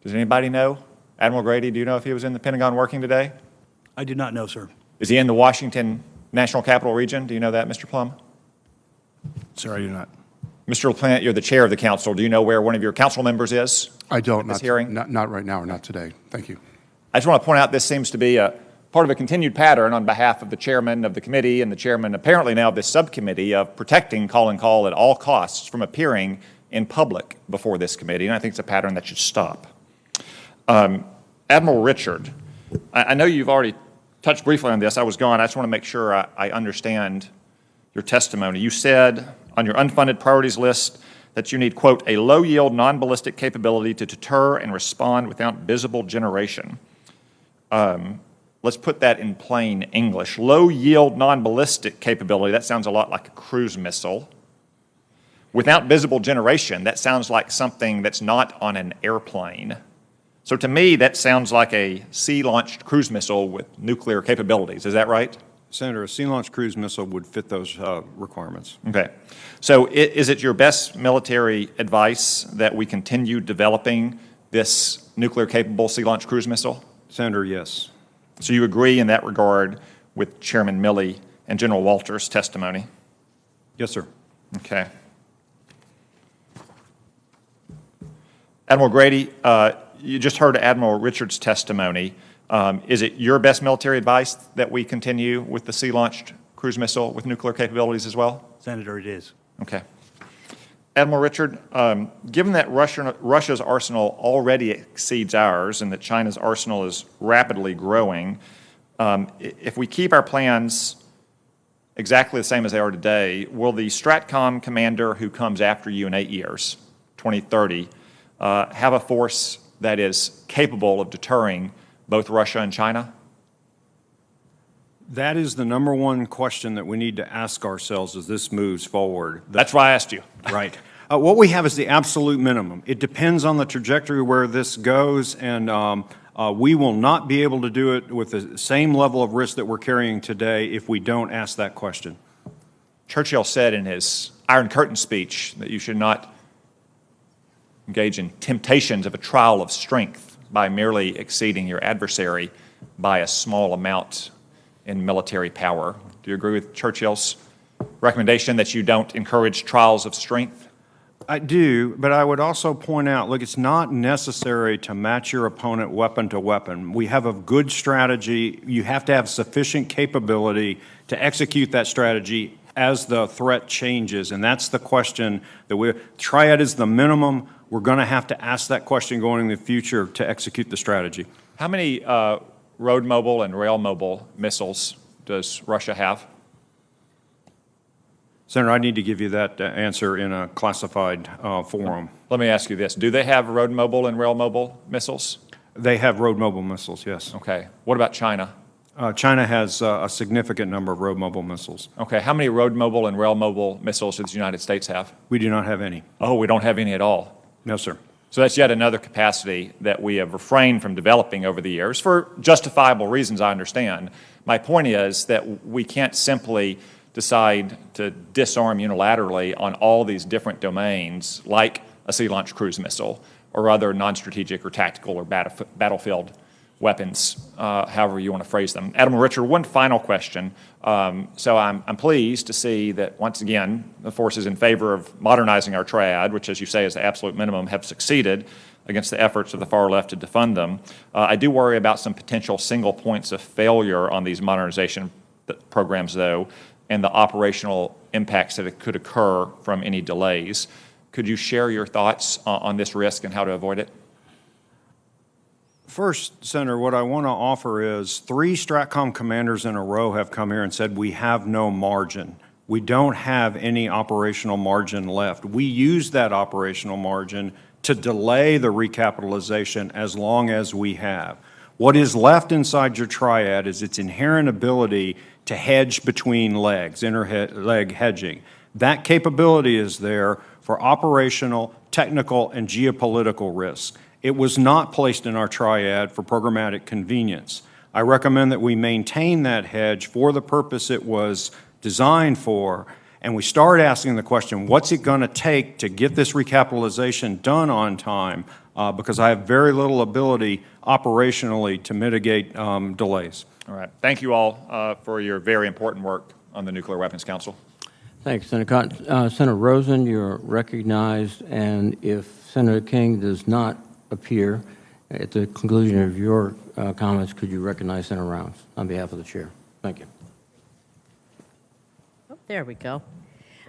Does anybody know? Admiral Grady, do you know if he was in the Pentagon working today? I do not know, sir. Is he in the Washington National Capital Region? Do you know that, Mr. Plum? Sir, I do not. Mr. LaPlante, you're the chair of the council. Do you know where one of your council members is? I don't. This hearing? Not right now or not today. Thank you. I just want to point out this seems to be a part of a continued pattern on behalf of the chairman of the committee and the chairman apparently now of this subcommittee of protecting Colin Call at all costs from appearing in public before this committee, and I think it's a pattern that should stop. Admiral Richard, I know you've already touched briefly on this. I was gone. I just want to make sure I understand your testimony. You said on your unfunded priorities list that you need, quote, a low-yield, non-ballistic capability to deter and respond without visible generation. Let's put that in plain English. Low-yield, non-ballistic capability, that sounds a lot like a cruise missile. Without visible generation, that sounds like something that's not on an airplane. So to me, that sounds like a sea-launched cruise missile with nuclear capabilities. Is that right? Senator, a sea-launched cruise missile would fit those requirements. Okay. So is it your best military advice that we continue developing this nuclear-capable sea-launched cruise missile? Senator, yes. So you agree in that regard with Chairman Milley and General Walter's testimony? Yes, sir. Okay. Admiral Grady, you just heard Admiral Richard's testimony. Is it your best military advice that we continue with the sea-launched cruise missile with nuclear capabilities as well? Senator, it is. Okay. Admiral Richard, given that Russia's arsenal already exceeds ours and that China's arsenal is rapidly growing, if we keep our plans exactly the same as they are today, will the STRATCOM commander who comes after you in 8 years, 2030, have a force that is capable of deterring both Russia and China? That is the number one question that we need to ask ourselves as this moves forward. That's why I asked you. Right. What we have is the absolute minimum. It depends on the trajectory where this goes, and we will not be able to do it with the same level of risk that we're carrying today if we don't ask that question. Churchill said in his Iron Curtain speech that you should not engage in temptations of a trial of strength by merely exceeding your adversary by a small amount in military power. Do you agree with Churchill's recommendation that you don't encourage trials of strength? I do, but I would also point out, look, it's not necessary to match your opponent weapon to weapon. We have a good strategy. You have to have sufficient capability to execute that strategy as the threat changes, and that's the question that Triad is the minimum. We're going to have to ask that question going in the future to execute the strategy. How many road mobile and rail mobile missiles does Russia have? Senator, I need to give you that answer in a classified forum. Let me ask you this. Do they have road mobile and rail mobile missiles? They have road mobile missiles, yes. Okay. What about China? China has a significant number of road mobile missiles. Okay. How many road mobile and rail mobile missiles does the United States have? We do not have any. Oh, we don't have any at all? No, sir. So that's yet another capacity that we have refrained from developing over the years for justifiable reasons, I understand. My point is that we can't simply decide to disarm unilaterally on all these different domains like a sea-launched cruise missile or other non-strategic or tactical or battlefield weapons, however you want to phrase them. Admiral Richard, one final question. So I'm pleased to see that, once again, the forces in favor of modernizing our triad, which, as you say, is the absolute minimum, have succeeded against the efforts of the far left to defund them. I do worry about some potential single points of failure on these modernization programs, though, and the operational impacts that could occur from any delays. Could you share your thoughts on this risk and how to avoid it? First, Senator, what I want to offer is 3 STRATCOM commanders in a row have come here and said we have no margin. We don't have any operational margin left. We use that operational margin to delay the recapitalization as long as we have. What is left inside your triad is its inherent ability to hedge between legs, inter-leg hedging. That capability is there for operational, technical, and geopolitical risks. It was not placed in our triad for programmatic convenience. I recommend that we maintain that hedge for the purpose it was designed for, and we start asking the question, what's it going to take to get this recapitalization done on time? Because I have very little ability operationally to mitigate delays. All right. Thank you all for your very important work on the Nuclear Weapons Council. Thanks, Senator Cotton. Senator Rosen, you're recognized, and if Senator King does not appear at the conclusion of your comments, could you recognize Senator Rounds on behalf of the chair? Thank you. Oh, there we go.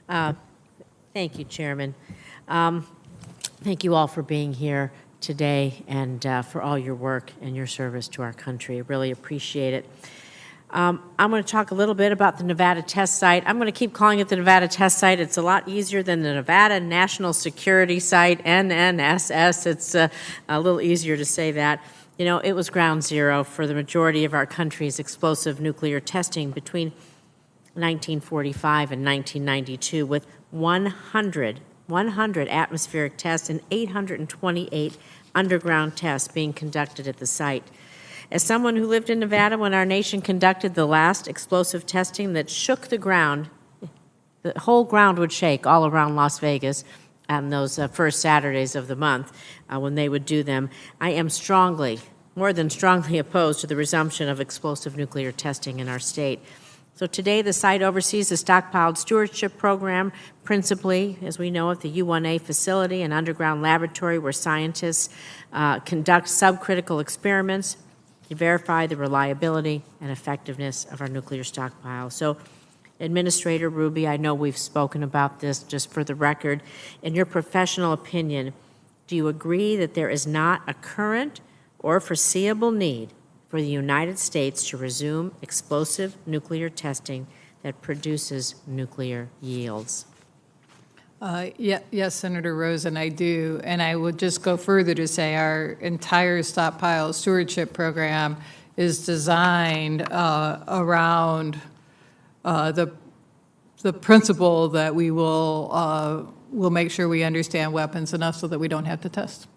Thank you, Chairman. Thank you all for being here today and for all your work and your service to our country. I really appreciate it. I'm going to talk a little bit about the Nevada test site. I'm going to keep calling it the Nevada test site. It's a lot easier than the Nevada National Security Site, NNSS. It's a little easier to say that. You know, it was ground zero for the majority of our country's explosive nuclear testing between 1945 and 1992, with 100 atmospheric tests and 828 underground tests being conducted at the site. As someone who lived in Nevada when our nation conducted the last explosive testing that shook the ground, the whole ground would shake all around Las Vegas on those first Saturdays of the month when they would do them, I am strongly, more than strongly opposed to the resumption of explosive nuclear testing in our state. So today the site oversees the Stockpile Stewardship Program, principally, as we know, at the U1A facility, an underground laboratory where scientists conduct subcritical experiments to verify the reliability and effectiveness of our nuclear stockpile. So, Administrator Ruby, I know we've spoken about this just for the record. In your professional opinion, do you agree that there is not a current or foreseeable need for the United States to resume explosive nuclear testing that produces nuclear yields? Yes, Senator Rosen, I do. And I would just go further to say our entire stockpile stewardship program is designed around the principle that we will make sure we understand weapons enough so that we don't have to test.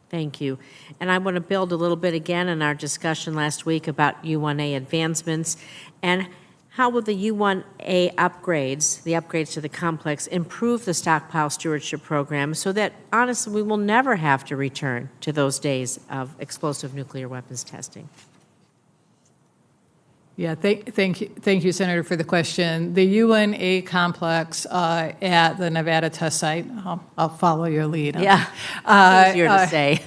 Thank you. And I want to build a little bit again on our discussion last week about U1A advancements and how will the U1A upgrades, the upgrades to the complex, improve the stockpile stewardship program so that, honestly, we will never have to return to those days of explosive nuclear weapons testing? Yeah, thank you, Senator, for the question. The U1A complex at the Nevada test site, I'll follow your lead. Yeah, easier to say.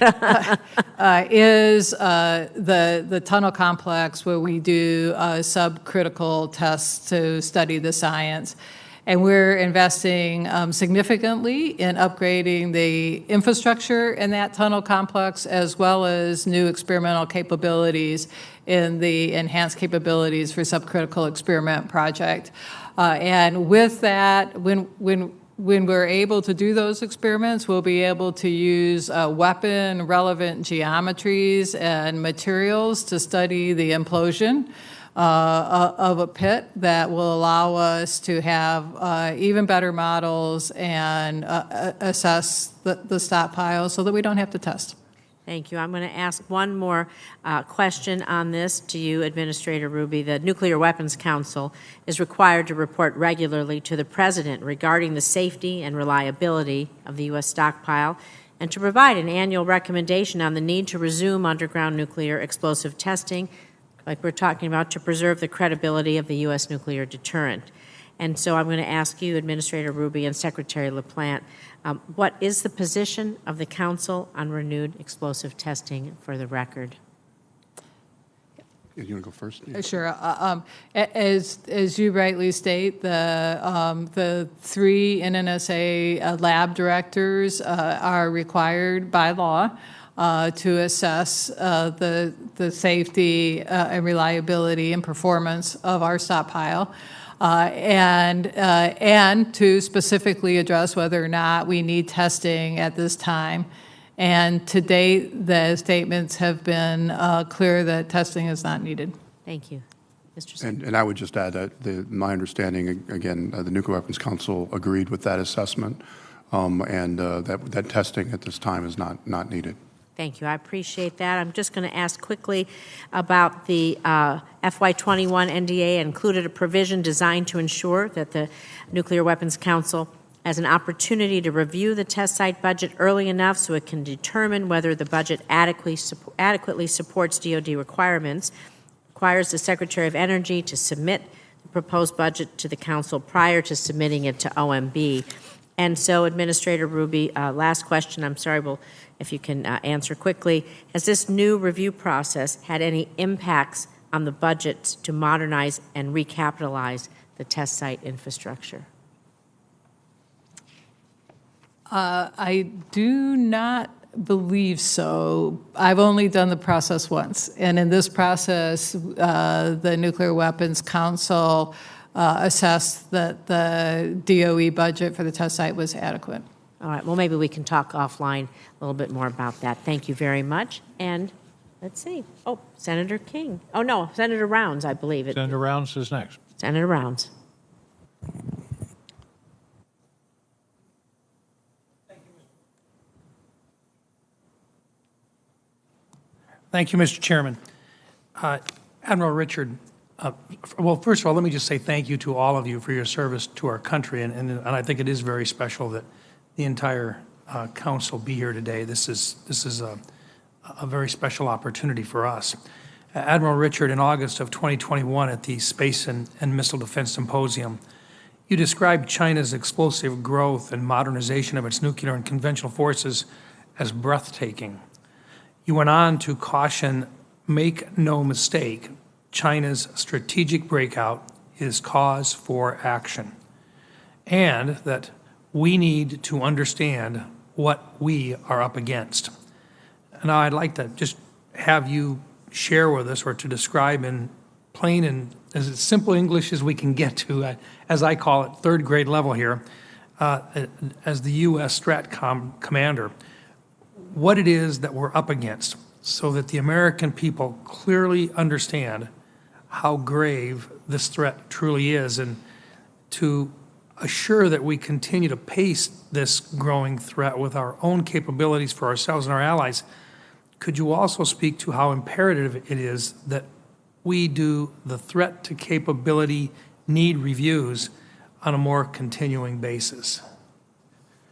Is the tunnel complex where we do subcritical tests to study the science. And we're investing significantly in upgrading the infrastructure in that tunnel complex, as well as new experimental capabilities in the enhanced capabilities for subcritical experiment project. And with that, when we're able to do those experiments, we'll be able to use weapon-relevant geometries and materials to study the implosion of a pit that will allow us to have even better models and assess the stockpile so that we don't have to test. Thank you. I'm going to ask one more question on this to you, Administrator Ruby. The Nuclear Weapons Council is required to report regularly to the President regarding the safety and reliability of the U.S. stockpile and to provide an annual recommendation on the need to resume underground nuclear explosive testing, like we're talking about, to preserve the credibility of the U.S. nuclear deterrent. And so I'm going to ask you, Administrator Ruby and Secretary LaPlante, what is the position of the Council on renewed explosive testing for the record? You want to go first? Sure. As you rightly state, the three NNSA lab directors are required by law to assess the safety and reliability and performance of our stockpile. And to specifically address whether or not we need testing at this time. And to date, the statements have been clear that testing is not needed. Thank you. Mr. Secretary. And I would just add that my understanding, again, the Nuclear Weapons Council agreed with that assessment, and that testing at this time is not needed. Thank you. I appreciate that. I'm just going to ask quickly about the FY21 NDA included a provision designed to ensure that the Nuclear Weapons Council has an opportunity to review the test site budget early enough so it can determine whether the budget adequately supports DoD requirements, requires the Secretary of Energy to submit the proposed budget to the Council prior to submitting it to OMB. And so, Administrator Ruby, last question, I'm sorry, if you can answer quickly. Has this new review process had any impacts on the budgets to modernize and recapitalize the test site infrastructure? I do not believe so. I've only done the process once. And in this process, the Nuclear Weapons Council assessed that the DOE budget for the test site was adequate. All right, well, maybe we can talk offline a little bit more about that. Thank you very much. And let's see. Oh, Senator King. Oh, no, Senator Rounds, I believe. Senator Rounds is next. Senator Rounds. Thank you, Mr. Chairman. Admiral Richard, well, first of all, let me just say thank you to all of you for your service to our country, and I think it is very special that the entire council be here today. This is a very special opportunity for us. Admiral Richard, in August of 2021 at the Space and Missile Defense Symposium, you described China's explosive growth and modernization of its nuclear and conventional forces as breathtaking. You went on to caution, make no mistake, China's strategic breakout is cause for action, and that we need to understand what we are up against. Now, I'd like to just have you share with us, or to describe in plain and as simple English as we can get to, as I call it, third grade level here, as the U.S. Stratcom commander, what it is that we're up against, so that the American people clearly understand how grave this threat truly is, and to assure that we continue to pace this growing threat with our own capabilities for ourselves and our allies. Could you also speak to how imperative it is that we do the threat to capability need reviews on a more continuing basis?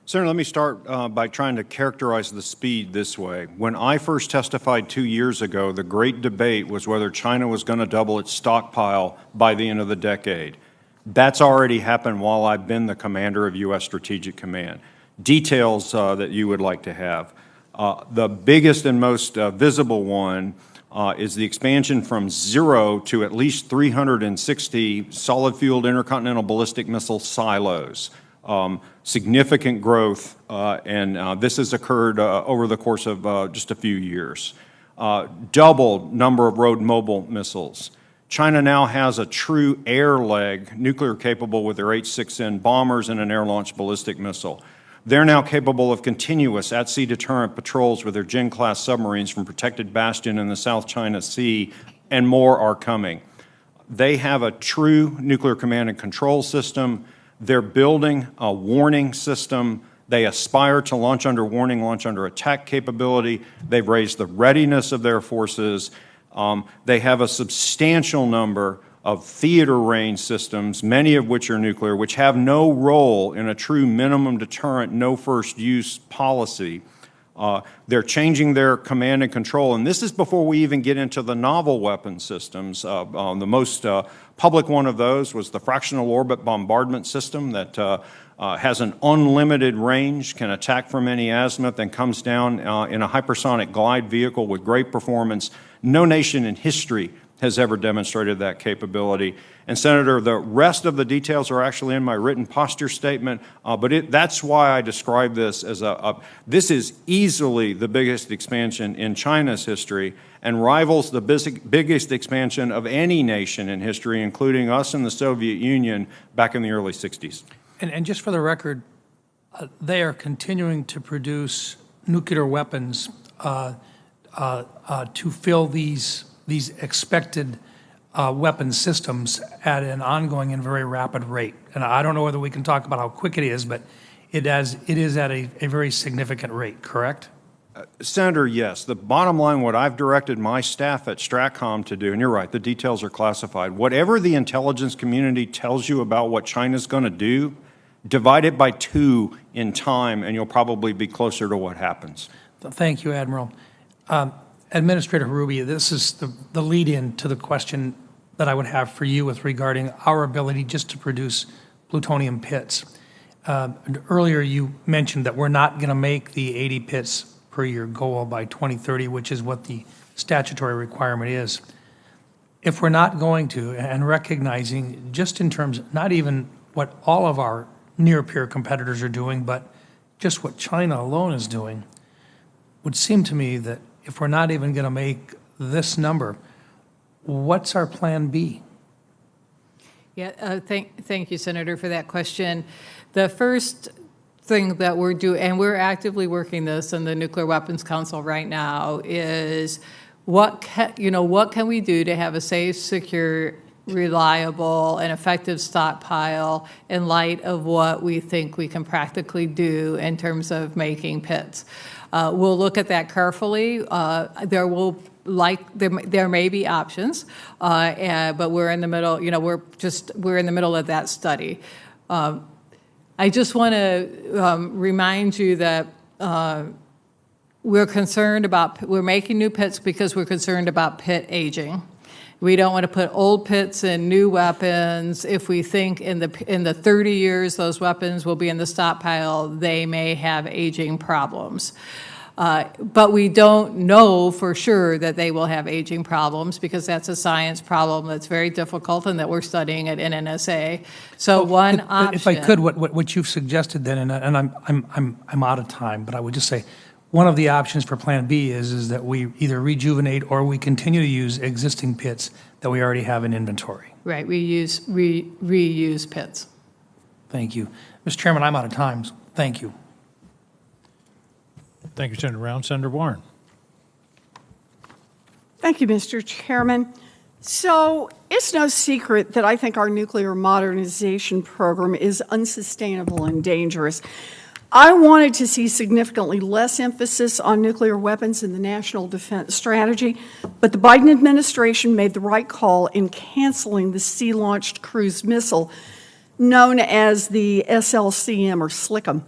Senator, let me start by trying to characterize the speed this way. When I first testified 2 years ago, the great debate was whether China was going to double its stockpile by the end of the decade. That's already happened while I've been the commander of U.S. Strategic Command. Details that you would like to have. The biggest and most visible one is the expansion from 0 to at least 360 solid-fueled intercontinental ballistic missile silos. Significant growth, and this has occurred over the course of just a few years. Doubled number of road mobile missiles. China now has a true air leg, nuclear capable with their H-6N bombers and an air-launched ballistic missile. They're now capable of continuous at-sea deterrent patrols with their Jin-class submarines from protected bastion in the South China Sea, and more are coming. They have a true nuclear command and control system. They're building a warning system. They aspire to launch under warning, launch under attack capability. They've raised the readiness of their forces. They have a substantial number of theater range systems, many of which are nuclear, which have no role in a true minimum deterrent, no first use policy. They're changing their command and control, and this is before we even get into the novel weapon systems. The most public one of those was the fractional orbit bombardment system that has an unlimited range, can attack from any azimuth, and comes down in a hypersonic glide vehicle with great performance. No nation in history has ever demonstrated that capability. And Senator, the rest of the details are actually in my written posture statement, but that's why I describe this as this is easily the biggest expansion in China's history and rivals the biggest expansion of any nation in history, including us and the Soviet Union back in the early 60s. And just for the record, they are continuing to produce nuclear weapons to fill these expected weapon systems at an ongoing and very rapid rate. And I don't know whether we can talk about how quick it is, but it is at a very significant rate, correct? Senator, yes. The bottom line, what I've directed my staff at Stratcom to do, and you're right, the details are classified. Whatever the intelligence community tells you about what China's going to do, divide it by 2 in time, and you'll probably be closer to what happens. Thank you, Admiral. Administrator Ruby, this is the lead-in to the question that I would have for you with regarding our ability just to produce plutonium pits. Earlier, you mentioned that we're not going to make the 80 pits per year goal by 2030, which is what the statutory requirement is. If we're not going to, and recognizing just in terms, not even what all of our near-peer competitors are doing, but just what China alone is doing, would seem to me that if we're not even going to make this number, what's our plan B? Yeah, thank you, Senator, for that question. The first thing that we're doing, and we're actively working this in the Nuclear Weapons Council right now, is what can we do to have a safe, secure, reliable, and effective stockpile in light of what we think we can practically do in terms of making pits. We'll look at that carefully. There may be options, but we're in the middle. We're in the middle of that study. I just want to remind you that we're making new pits because we're concerned about pit aging. We don't want to put old pits in new weapons. If we think in the 30 years those weapons will be in the stockpile, they may have aging problems. But we don't know for sure that they will have aging problems because that's a science problem that's very difficult and that we're studying at NNSA. So one option. If I could, what you've suggested then, and I'm out of time, but I would just say one of the options for Plan B is that we either rejuvenate or we continue to use existing pits that we already have in inventory. Right, reuse pits. Thank you. Mr. Chairman, I'm out of time. Thank you. Thank you, Senator Brown. Senator Warren. Thank you, Mr. Chairman. So it's no secret that I think our nuclear modernization program is unsustainable and dangerous. I wanted to see significantly less emphasis on nuclear weapons in the national defense strategy, but the Biden administration made the right call in canceling the sea-launched cruise missile known as the SLCM or SLCM.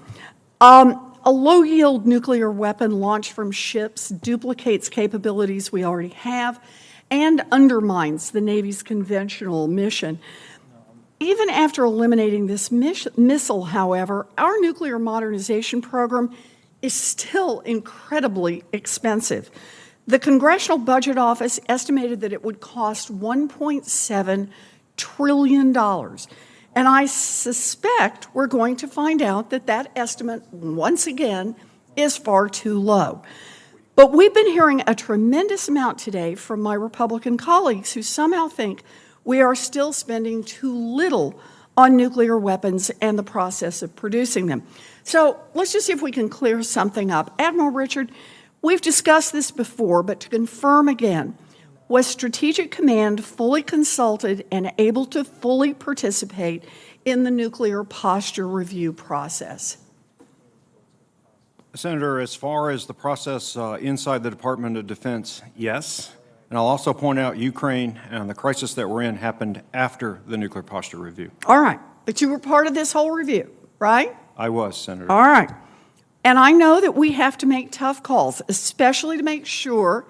A low-yield nuclear weapon launched from ships duplicates capabilities we already have and undermines the Navy's conventional mission. Even after eliminating this missile, however, our nuclear modernization program is still incredibly expensive. The Congressional Budget Office estimated that it would cost $1.7 trillion. And I suspect we're going to find out that that estimate, once again, is far too low. But we've been hearing a tremendous amount today from my Republican colleagues who somehow think we are still spending too little on nuclear weapons and the process of producing them. So let's just see if we can clear something up. Admiral Richard, we've discussed this before, but to confirm again, was Strategic Command fully consulted and able to fully participate in the nuclear posture review process? Senator, as far as the process inside the Department of Defense, yes. And I'll also point out Ukraine and the crisis that we're in happened after the nuclear posture review. All right. But you were part of this whole review, right? I was, Senator. All right. And I know that we have to make tough calls, especially to make sure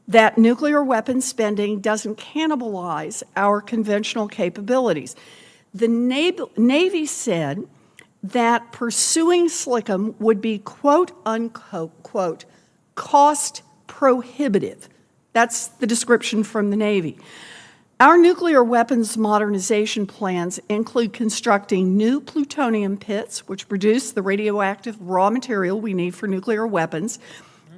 that nuclear weapons spending doesn't cannibalize our conventional capabilities. The Navy said that pursuing SLCM would be, quote, unquote, quote, cost prohibitive. That's the description from the Navy. Our nuclear weapons modernization plans include constructing new plutonium pits, which produce the radioactive raw material we need for nuclear weapons.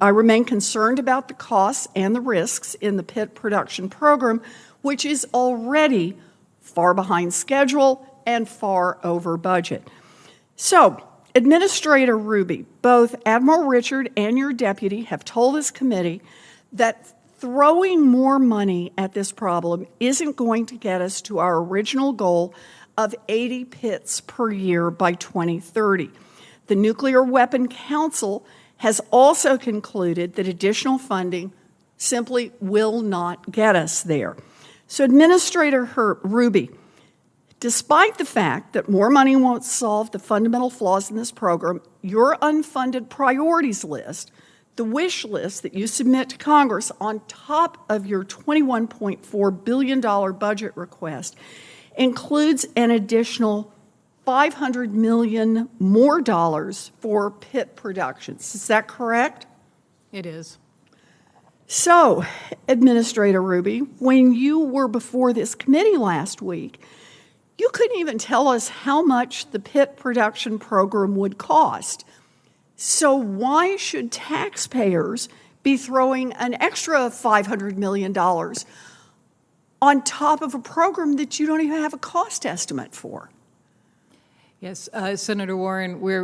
I remain concerned about the costs and the risks in the pit production program, which is already far behind schedule and far over budget. So, Administrator Ruby, both Admiral Richard and your deputy have told this committee that throwing more money at this problem isn't going to get us to our original goal of 80 pits per year by 2030. The Nuclear Weapon Council has also concluded that additional funding simply will not get us there. So Administrator Ruby, despite the fact that more money won't solve the fundamental flaws in this program, your unfunded priorities list, the wish list that you submit to Congress on top of your $21.4 billion budget request, includes an additional $500 million more dollars for pit productions. Is that correct? It is. So, Administrator Ruby, when you were before this committee last week, you couldn't even tell us how much the pit production program would cost. So why should taxpayers be throwing an extra $500 million on top of a program that you don't even have a cost estimate for? Yes, Senator Warren, we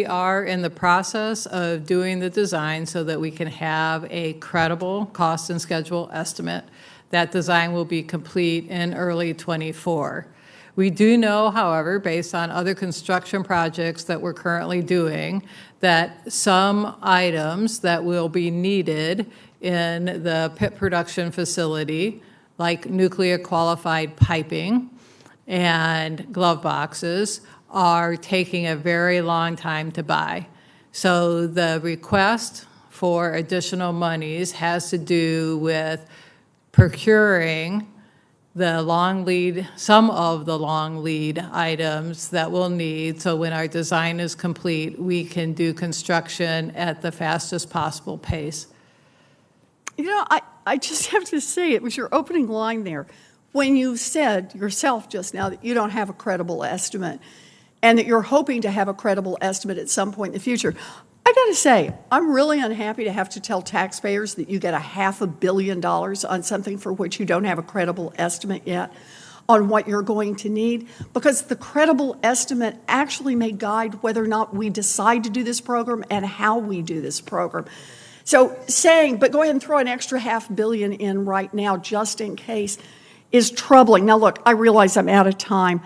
are in the process of doing the design so that we can have a credible cost and schedule estimate. That design will be complete in early '24. We do know, however, based on other construction projects that we're currently doing, that some items that will be needed in the pit production facility, like nuclear qualified piping and glove boxes, are taking a very long time to buy. So the request for additional monies has to do with procuring the long lead, some of the long lead items that we'll need, so when our design is complete, we can do construction at the fastest possible pace. You know, I just have to say, it was your opening line there, when you said yourself just now that you don't have a credible estimate and that you're hoping to have a credible estimate at some point in the future. I got to say, I'm really unhappy to have to tell taxpayers that you get $500 million on something for which you don't have a credible estimate yet on what you're going to need, because the credible estimate actually may guide whether or not we decide to do this program and how we do this program. So saying, but go ahead and throw an extra $500 million in right now just in case is troubling. Now look, I realize I'm out of time.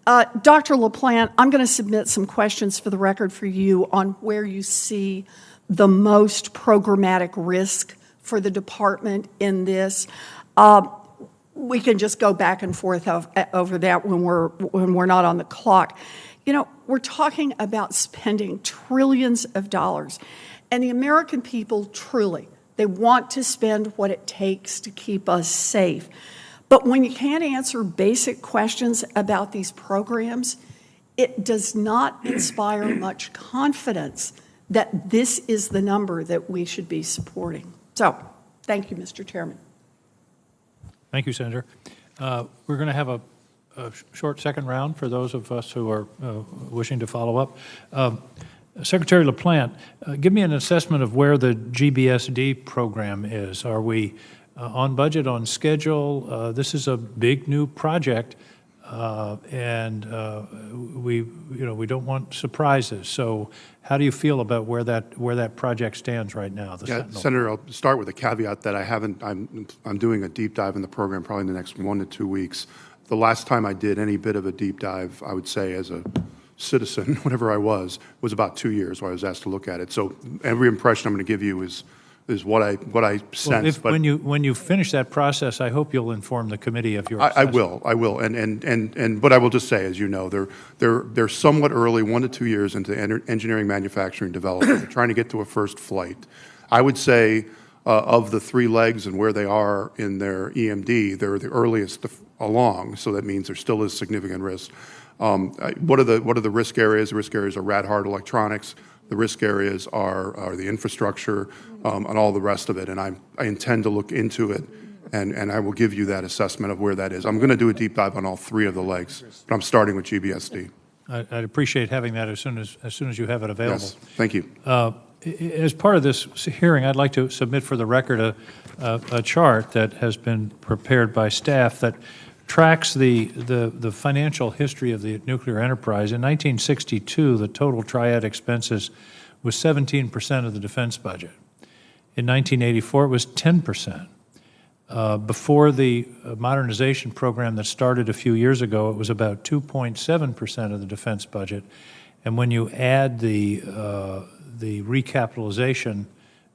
Dr. LaPlante, I'm going to submit some questions for the record for you on where you see the most programmatic risk for the department in this. We can just go back and forth over that when we're not on the clock. You know, we're talking about spending trillions of dollars, and the American people truly, they want to spend what it takes to keep us safe. But when you can't answer basic questions about these programs, it does not inspire much confidence that this is the number that we should be supporting. So, thank you, Mr. Chairman. Thank you, Senator. We're going to have a short second round for those of us who are wishing to follow up. Secretary LaPlante, give me an assessment of where the GBSD program is. Are we on budget, on schedule? This is a big new project, and we don't want surprises. So, how do you feel about where that project stands right now? The Sentinel? Senator, I'll start with a caveat that I'm doing a deep dive in the program probably in the next 1 to 2 weeks. The last time I did any bit of a deep dive, I would say as a citizen, whatever I was about 2 years where I was asked to look at it. So every impression I'm going to give you is what I sense. Well, when you finish that process, I hope you'll inform the committee of your assessment. I will, but I will just say, as you know, they're somewhat early, 1 to 2 years into engineering, manufacturing, development. They're trying to get to a first flight. I would say of the 3 legs and where they are in their EMD, they're the earliest along. So that means there still is significant risk. What are the risk areas? The risk areas are rad-hard electronics. The risk areas are the infrastructure and all the rest of it. And I intend to look into it, and I will give you that assessment of where that is. I'm going to do a deep dive on all 3 of the legs, but I'm starting with GBSD. I'd appreciate having that as soon as you have it available. Yes, thank you. As part of this hearing, I'd like to submit for the record a chart that has been prepared by staff that tracks the financial history of the nuclear enterprise. In 1962, the total triad expenses was 17% of the defense budget. In 1984, it was 10%. Before the modernization program that started a few years ago, it was about 2.7% of the defense budget. And when you add the recapitalization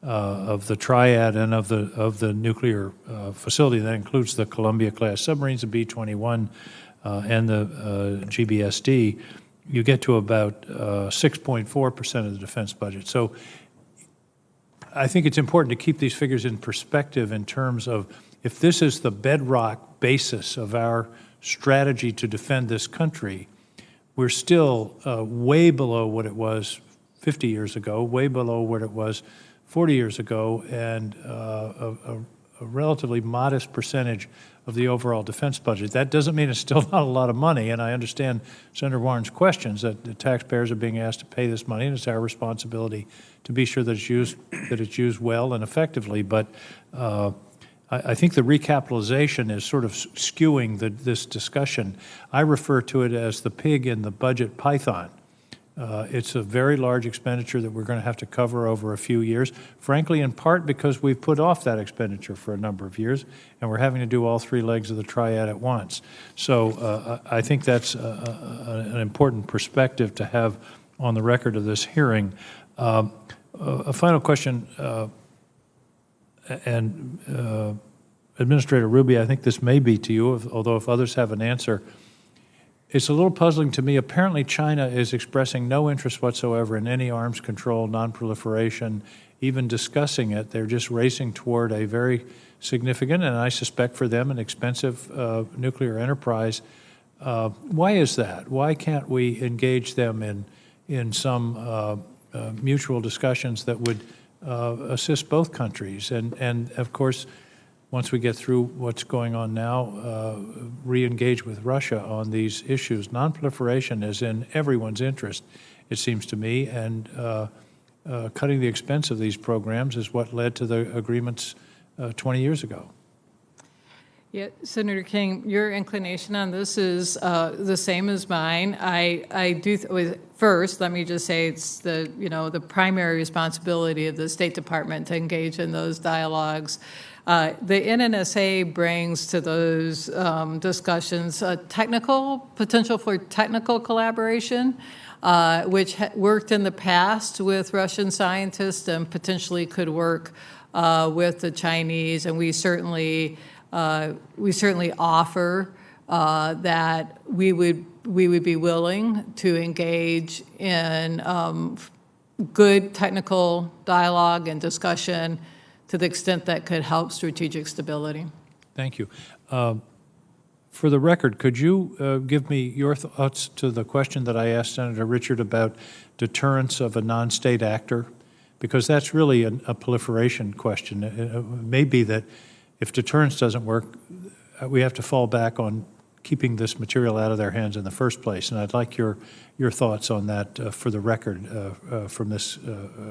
of the triad and of the nuclear facility, that includes the Columbia-class submarines, the B-21, and the GBSD, you get to about 6.4% of the defense budget. So I think it's important to keep these figures in perspective in terms of if this is the bedrock basis of our strategy to defend this country, we're still way below what it was 50 years ago, way below what it was 40 years ago, and a relatively modest percentage of the overall defense budget. That doesn't mean it's still not a lot of money, and I understand Senator Warren's questions that the taxpayers are being asked to pay this money, and it's our responsibility to be sure that it's used well and effectively. But I think the recapitalization is sort of skewing this discussion. I refer to it as the pig in the budget python. It's a very large expenditure that we're going to have to cover over a few years, frankly, in part because we've put off that expenditure for a number of years, and we're having to do all three legs of the triad at once. So I think that's an important perspective to have on the record of this hearing. A final question, and Administrator Ruby, I think this may be to you, although if others have an answer. It's a little puzzling to me. Apparently, China is expressing no interest whatsoever in any arms control, nonproliferation, even discussing it. They're just racing toward a very significant, and I suspect for them, an expensive nuclear enterprise. Why is that? Why can't we engage them in some mutual discussions that would assist both countries? And of course, once we get through what's going on now, re-engage with Russia on these issues. Nonproliferation is in everyone's interest, it seems to me, and cutting the expense of these programs is what led to the agreements 20 years ago. Yeah, Senator King, your inclination on this is the same as mine. I do. First, let me just say it's the primary responsibility of the State Department to engage in those dialogues. The NNSA brings to those discussions a potential for technical collaboration, which worked in the past with Russian scientists and potentially could work with the Chinese, and we certainly offer that we would be willing to engage in good technical dialogue and discussion to the extent that could help strategic stability. Thank you. For the record, could you give me your thoughts to the question that I asked Senator Richard about deterrence of a non-state actor? Because that's really a proliferation question. It may be that if deterrence doesn't work, we have to fall back on keeping this material out of their hands in the first place. And I'd like your thoughts on that for the record from this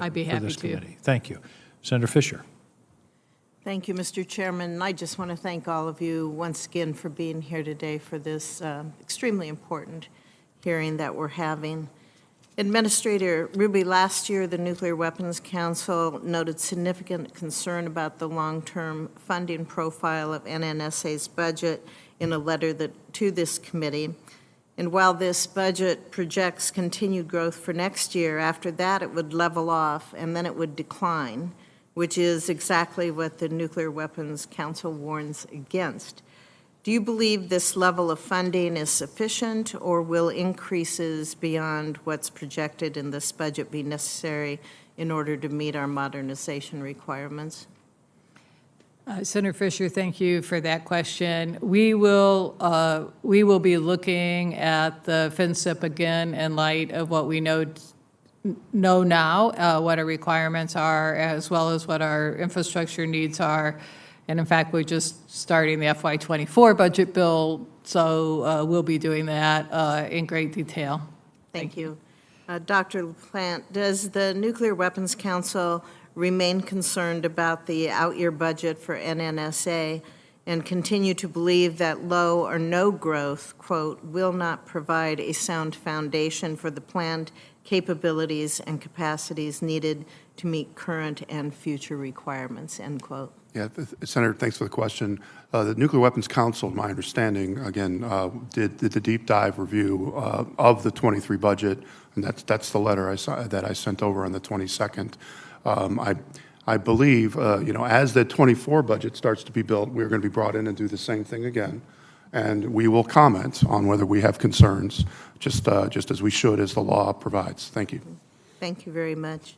I'd be happy to. committee. Thank you. Senator Fisher. Thank you, Mr. Chairman. I just want to thank all of you once again for being here today for this extremely important hearing that we're having. Administrator Ruby, last year the Nuclear Weapons Council noted significant concern about the long-term funding profile of NNSA's budget in a letter to this committee. And while this budget projects continued growth for next year, after that it would level off and then it would decline, which is exactly what the Nuclear Weapons Council warns against. Do you believe this level of funding is sufficient, or will increases beyond what's projected in this budget be necessary in order to meet our modernization requirements? Senator Fisher, thank you for that question. We will be looking at the FinCIP again in light of what we know now, what our requirements are, as well as what our infrastructure needs are. And in fact, we're just starting the FY24 budget bill, so we'll be doing that in great detail. Thank you. Dr. LaPlante, does the Nuclear Weapons Council remain concerned about the out-year budget for NNSA and continue to believe that low or no growth, quote, will not provide a sound foundation for the planned capabilities and capacities needed to meet current and future requirements, end quote? Yeah, Senator, thanks for the question. The Nuclear Weapons Council, my understanding, again, did the deep dive review of the 23 budget, and that's the letter that I sent over on the 22nd. I believe, as the 24 budget starts to be built, we're going to be brought in and do the same thing again, and we will comment on whether we have concerns, just as we should, as the law provides. Thank you. Thank you very much.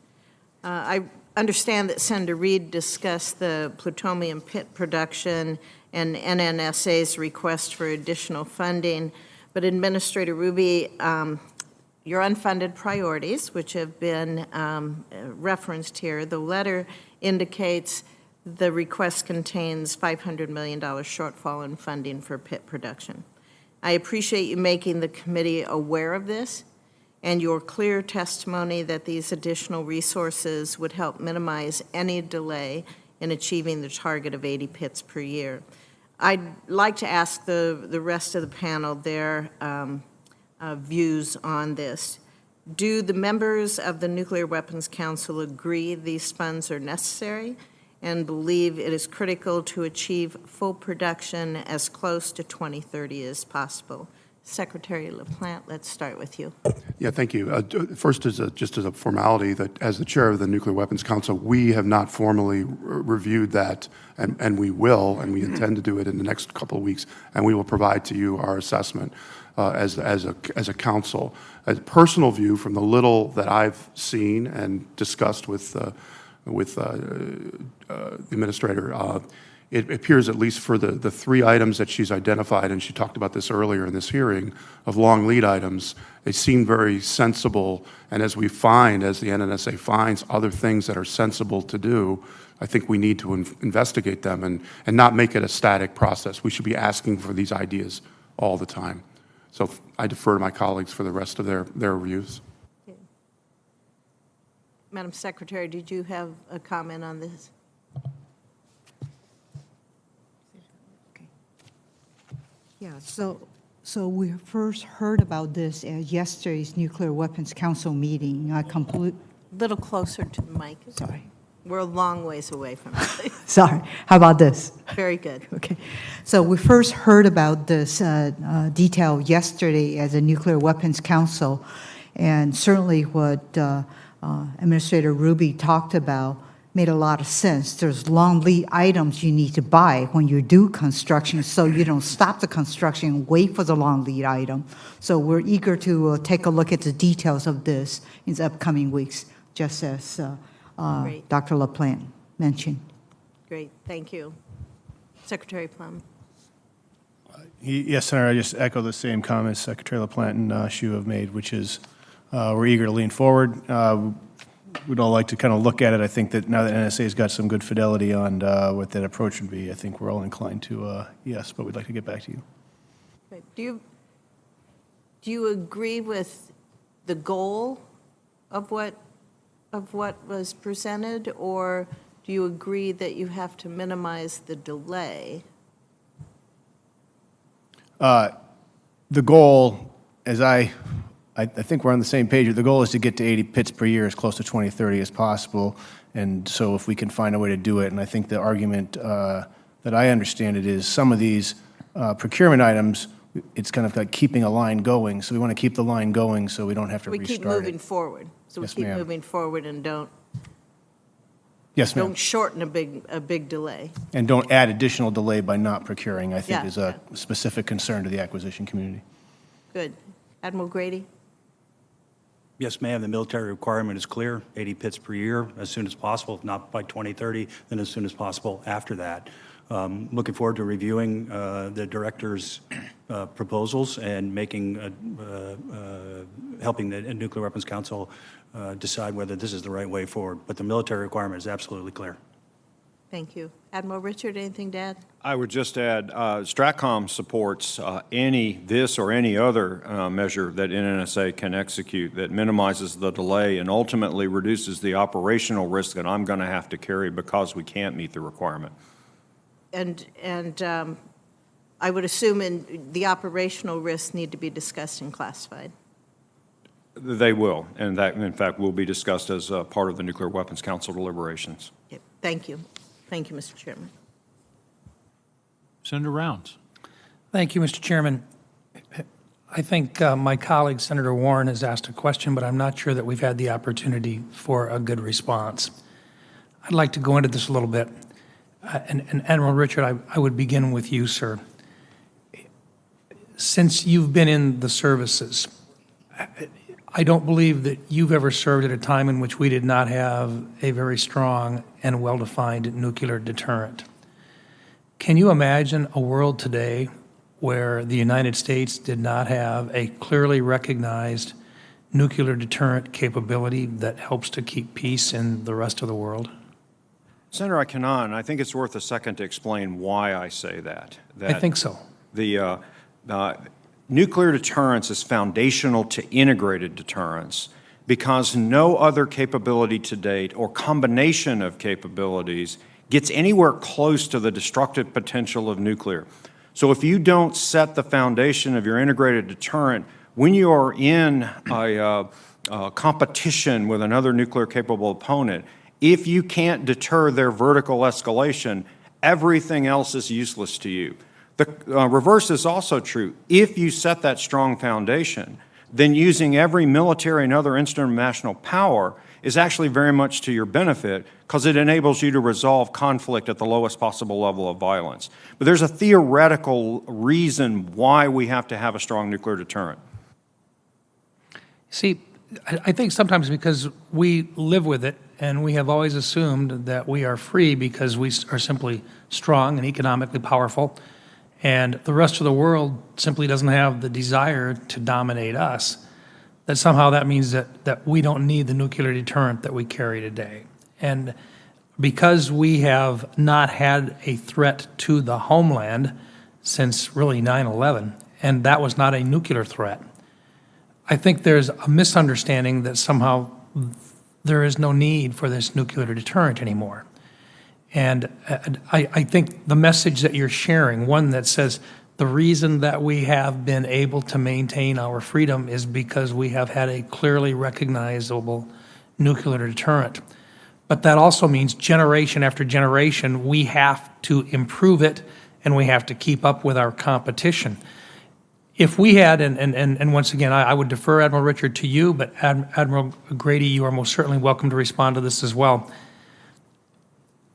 I understand that Senator Reid discussed the plutonium pit production and NNSA's request for additional funding, but Administrator Ruby, your unfunded priorities, which have been referenced here, the letter indicates the request contains $500 million shortfall in funding for pit production. I appreciate you making the committee aware of this and your clear testimony that these additional resources would help minimize any delay in achieving the target of 80 pits per year. I'd like to ask the rest of the panel their views on this. Do the members of the Nuclear Weapons Council agree these funds are necessary and believe it is critical to achieve full production as close to 2030 as possible? Secretary LaPlante, let's start with you. Yeah, thank you. First, just as a formality, that as the chair of the Nuclear Weapons Council, we have not formally reviewed that, and we will, and we intend to do it in the next couple of weeks, and we will provide to you our assessment as a council. A personal view from the little that I've seen and discussed with the administrator, it appears, at least for the three items that she's identified, and she talked about this earlier in this hearing, of long lead items, they seem very sensible. And as we find, as the NNSA finds other things that are sensible to do, I think we need to investigate them and not make it a static process. We should be asking for these ideas all the time. So I defer to my colleagues for the rest of their reviews. Okay. Madam Secretary, did you have a comment on this? Yeah, so we first heard about this at yesterday's Nuclear Weapons Council meeting. Little closer to the mic. Sorry. We're a long ways away from it. Sorry. How about this? Very good. Okay. So we first heard about this detail yesterday at the Nuclear Weapons Council, and certainly what Administrator Ruby talked about made a lot of sense. There's long lead items you need to buy when you do construction, so you don't stop the construction and wait for the long lead item. So we're eager to take a look at the details of this in the upcoming weeks, just as Dr. LaPlante mentioned. Great, thank you. Secretary Plum. Yes, Senator, I just echo the same comments Secretary LaPlante and Shu have made, which is we're eager to lean forward. We'd all like to kind of look at it. I think that now that NSA's got some good fidelity on what that approach would be, I think we're all inclined to yes, but we'd like to get back to you. Okay. Do you agree with the goal of what was presented, or do you agree that you have to minimize the delay? The goal, as I think we're on the same page. The goal is to get to 80 pits per year as close to 2030 as possible, and so if we can find a way to do it, and I think the argument that I understand it is some of these procurement items, it's kind of like keeping a line going, so we want to keep the line going so we don't have to restart it. We keep moving forward. So we keep moving forward and don't shorten a big delay. And don't add additional delay by not procuring, I think is a specific concern to the acquisition community. Good. Admiral Grady? Yes, ma'am. The military requirement is clear, 80 pits per year as soon as possible, if not by 2030, then as soon as possible after that. Looking forward to reviewing the director's proposals and making, helping the Nuclear Weapons Council decide whether this is the right way forward. But the military requirement is absolutely clear. Thank you. Admiral Richard, anything to add? I would just add, STRATCOM supports this or any other measure that NNSA can execute that minimizes the delay and ultimately reduces the operational risk that I'm going to have to carry because we can't meet the requirement. And I would assume the operational risks need to be discussed and classified. They will, and that, in fact, will be discussed as part of the Nuclear Weapons Council deliberations. Okay. Thank you. Thank you, Mr. Chairman. Senator Rounds. Thank you, Mr. Chairman. I think my colleague, Senator Warren, has asked a question, but I'm not sure that we've had the opportunity for a good response. I'd like to go into this a little bit. And Admiral Richard, I would begin with you, sir. Since you've been in the services, I don't believe that you've ever served at a time in which we did not have a very strong and well-defined nuclear deterrent. Can you imagine a world today where the United States did not have a clearly recognized nuclear deterrent capability that helps to keep peace in the rest of the world? Senator, I cannot, and I think it's worth a second to explain why I say that. I think so. The nuclear deterrence is foundational to integrated deterrence because no other capability to date or combination of capabilities gets anywhere close to the destructive potential of nuclear. So if you don't set the foundation of your integrated deterrent, when you are in a competition with another nuclear-capable opponent, if you can't deter their vertical escalation, everything else is useless to you. The reverse is also true. If you set that strong foundation, then using every military and other international power is actually very much to your benefit because it enables you to resolve conflict at the lowest possible level of violence. But there's a theoretical reason why we have to have a strong nuclear deterrent. See, I think sometimes because we live with it and we have always assumed that we are free because we are simply strong and economically powerful, and the rest of the world simply doesn't have the desire to dominate us, that somehow that means that we don't need the nuclear deterrent that we carry today. And because we have not had a threat to the homeland since really 9/11, and that was not a nuclear threat, I think there's a misunderstanding that somehow there is no need for this nuclear deterrent anymore. And I think the message that you're sharing, one that says the reason that we have been able to maintain our freedom is because we have had a clearly recognizable nuclear deterrent. But that also means generation after generation, we have to improve it and we have to keep up with our competition. If we had, and once again, I would defer, Admiral Richard, to you, but Admiral Grady, you are most certainly welcome to respond to this as well.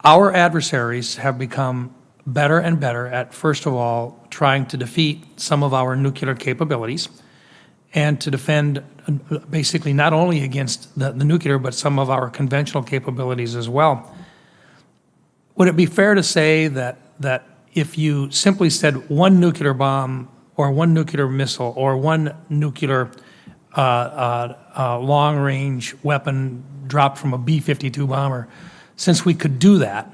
Our adversaries have become better and better at, first of all, trying to defeat some of our nuclear capabilities and to defend basically not only against the nuclear, but some of our conventional capabilities as well. Would it be fair to say that if you simply said one nuclear bomb or one nuclear missile or one nuclear long-range weapon dropped from a B-52 bomber, since we could do that,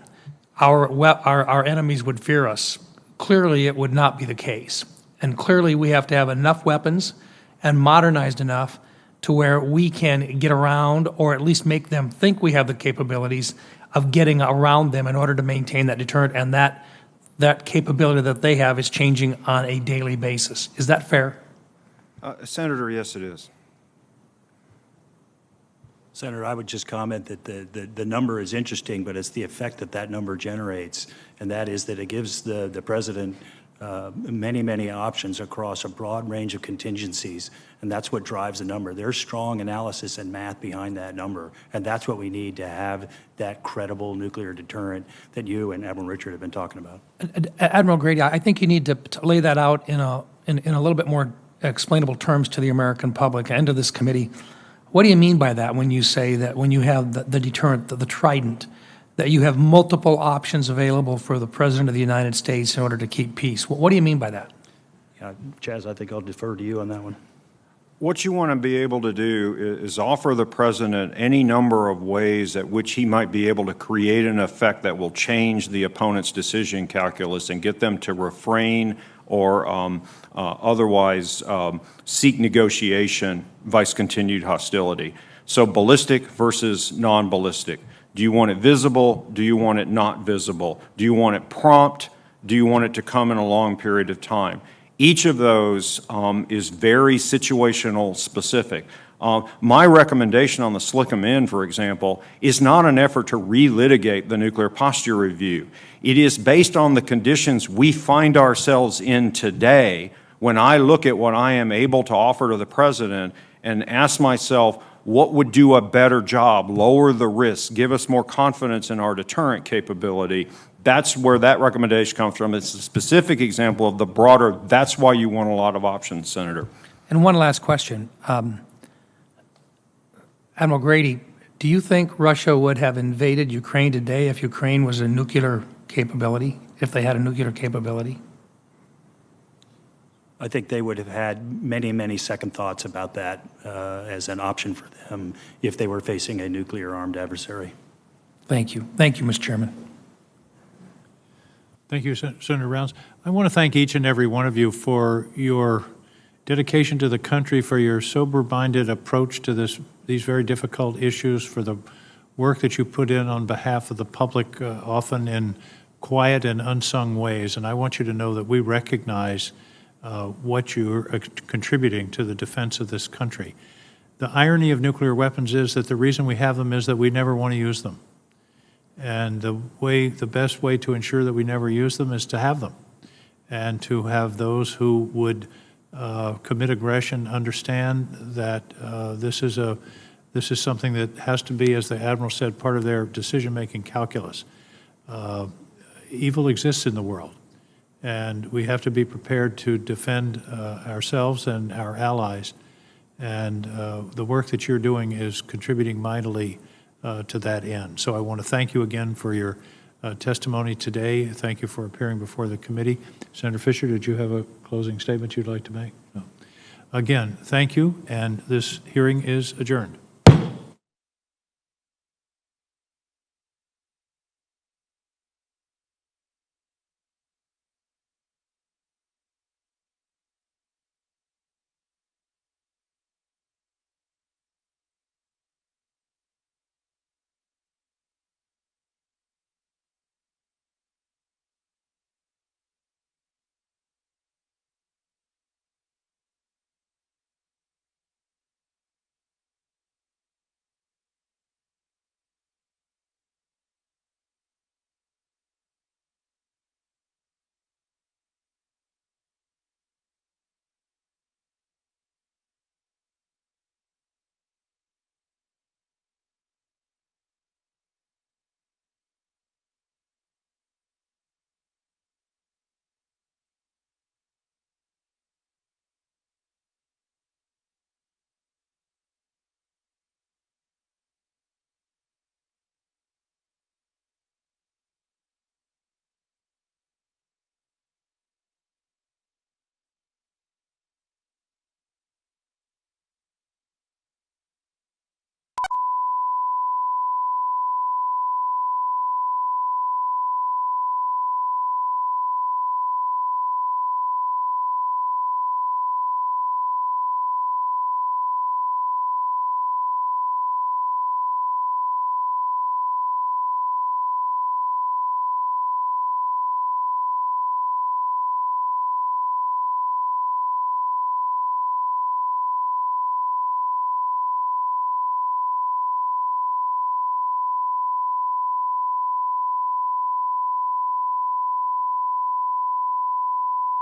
our enemies would fear us? Clearly, it would not be the case. And clearly, we have to have enough weapons and modernized enough to where we can get around or at least make them think we have the capabilities of getting around them in order to maintain that deterrent, and that capability that they have is changing on a daily basis. Is that fair? Senator, yes, it is. Senator, I would just comment that the number is interesting, but it's the effect that number generates, and that is that it gives the president many options across a broad range of contingencies, and that's what drives the number. There's strong analysis and math behind that number, and that's what we need to have that credible nuclear deterrent that you and Admiral Richard have been talking about. Admiral Grady, I think you need to lay that out in a little bit more explainable terms to the American public and to this committee. What do you mean by that when you say that when you have the deterrent, the trident, that you have multiple options available for the President of the United States in order to keep peace? What do you mean by that? Yeah, Chaz, I think I'll defer to you on that one. What you want to be able to do is offer the President any number of ways at which he might be able to create an effect that will change the opponent's decision calculus and get them to refrain or otherwise seek negotiation, vice continued hostility. So ballistic versus non-ballistic. Do you want it visible? Do you want it not visible? Do you want it prompt? Do you want it to come in a long period of time? Each of those is very situational specific. My recommendation on the slick 'em in, for example, is not an effort to relitigate the nuclear posture review. It is based on the conditions we find ourselves in today. When I look at what I am able to offer to the President and ask myself, what would do a better job, lower the risk, give us more confidence in our deterrent capability, that's where that recommendation comes from. It's a specific example of the broader, that's why you want a lot of options, Senator. And one last question. Admiral Grady, do you think Russia would have invaded Ukraine today if Ukraine was a nuclear capability, if they had a nuclear capability? I think they would have had many, many second thoughts about that as an option for them if they were facing a nuclear-armed adversary. Thank you. Thank you, Mr. Chairman. Thank you, Senator Rounds. I want to thank each and every one of you for your dedication to the country, for your sober-minded approach to these very difficult issues, for the work that you put in on behalf of the public, often in quiet and unsung ways. And I want you to know that we recognize what you're contributing to the defense of this country. The irony of nuclear weapons is that the reason we have them is that we never want to use them. And the best way to ensure that we never use them is to have them, and to have those who would commit aggression understand that this is something that has to be, as the Admiral said, part of their decision-making calculus. Evil exists in the world, and we have to be prepared to defend ourselves and our allies. And the work that you're doing is contributing mightily to that end. So I want to thank you again for your testimony today. Thank you for appearing before the committee. Senator Fisher, did you have a closing statement you'd like to make? No. Again, thank you, and this hearing is adjourned.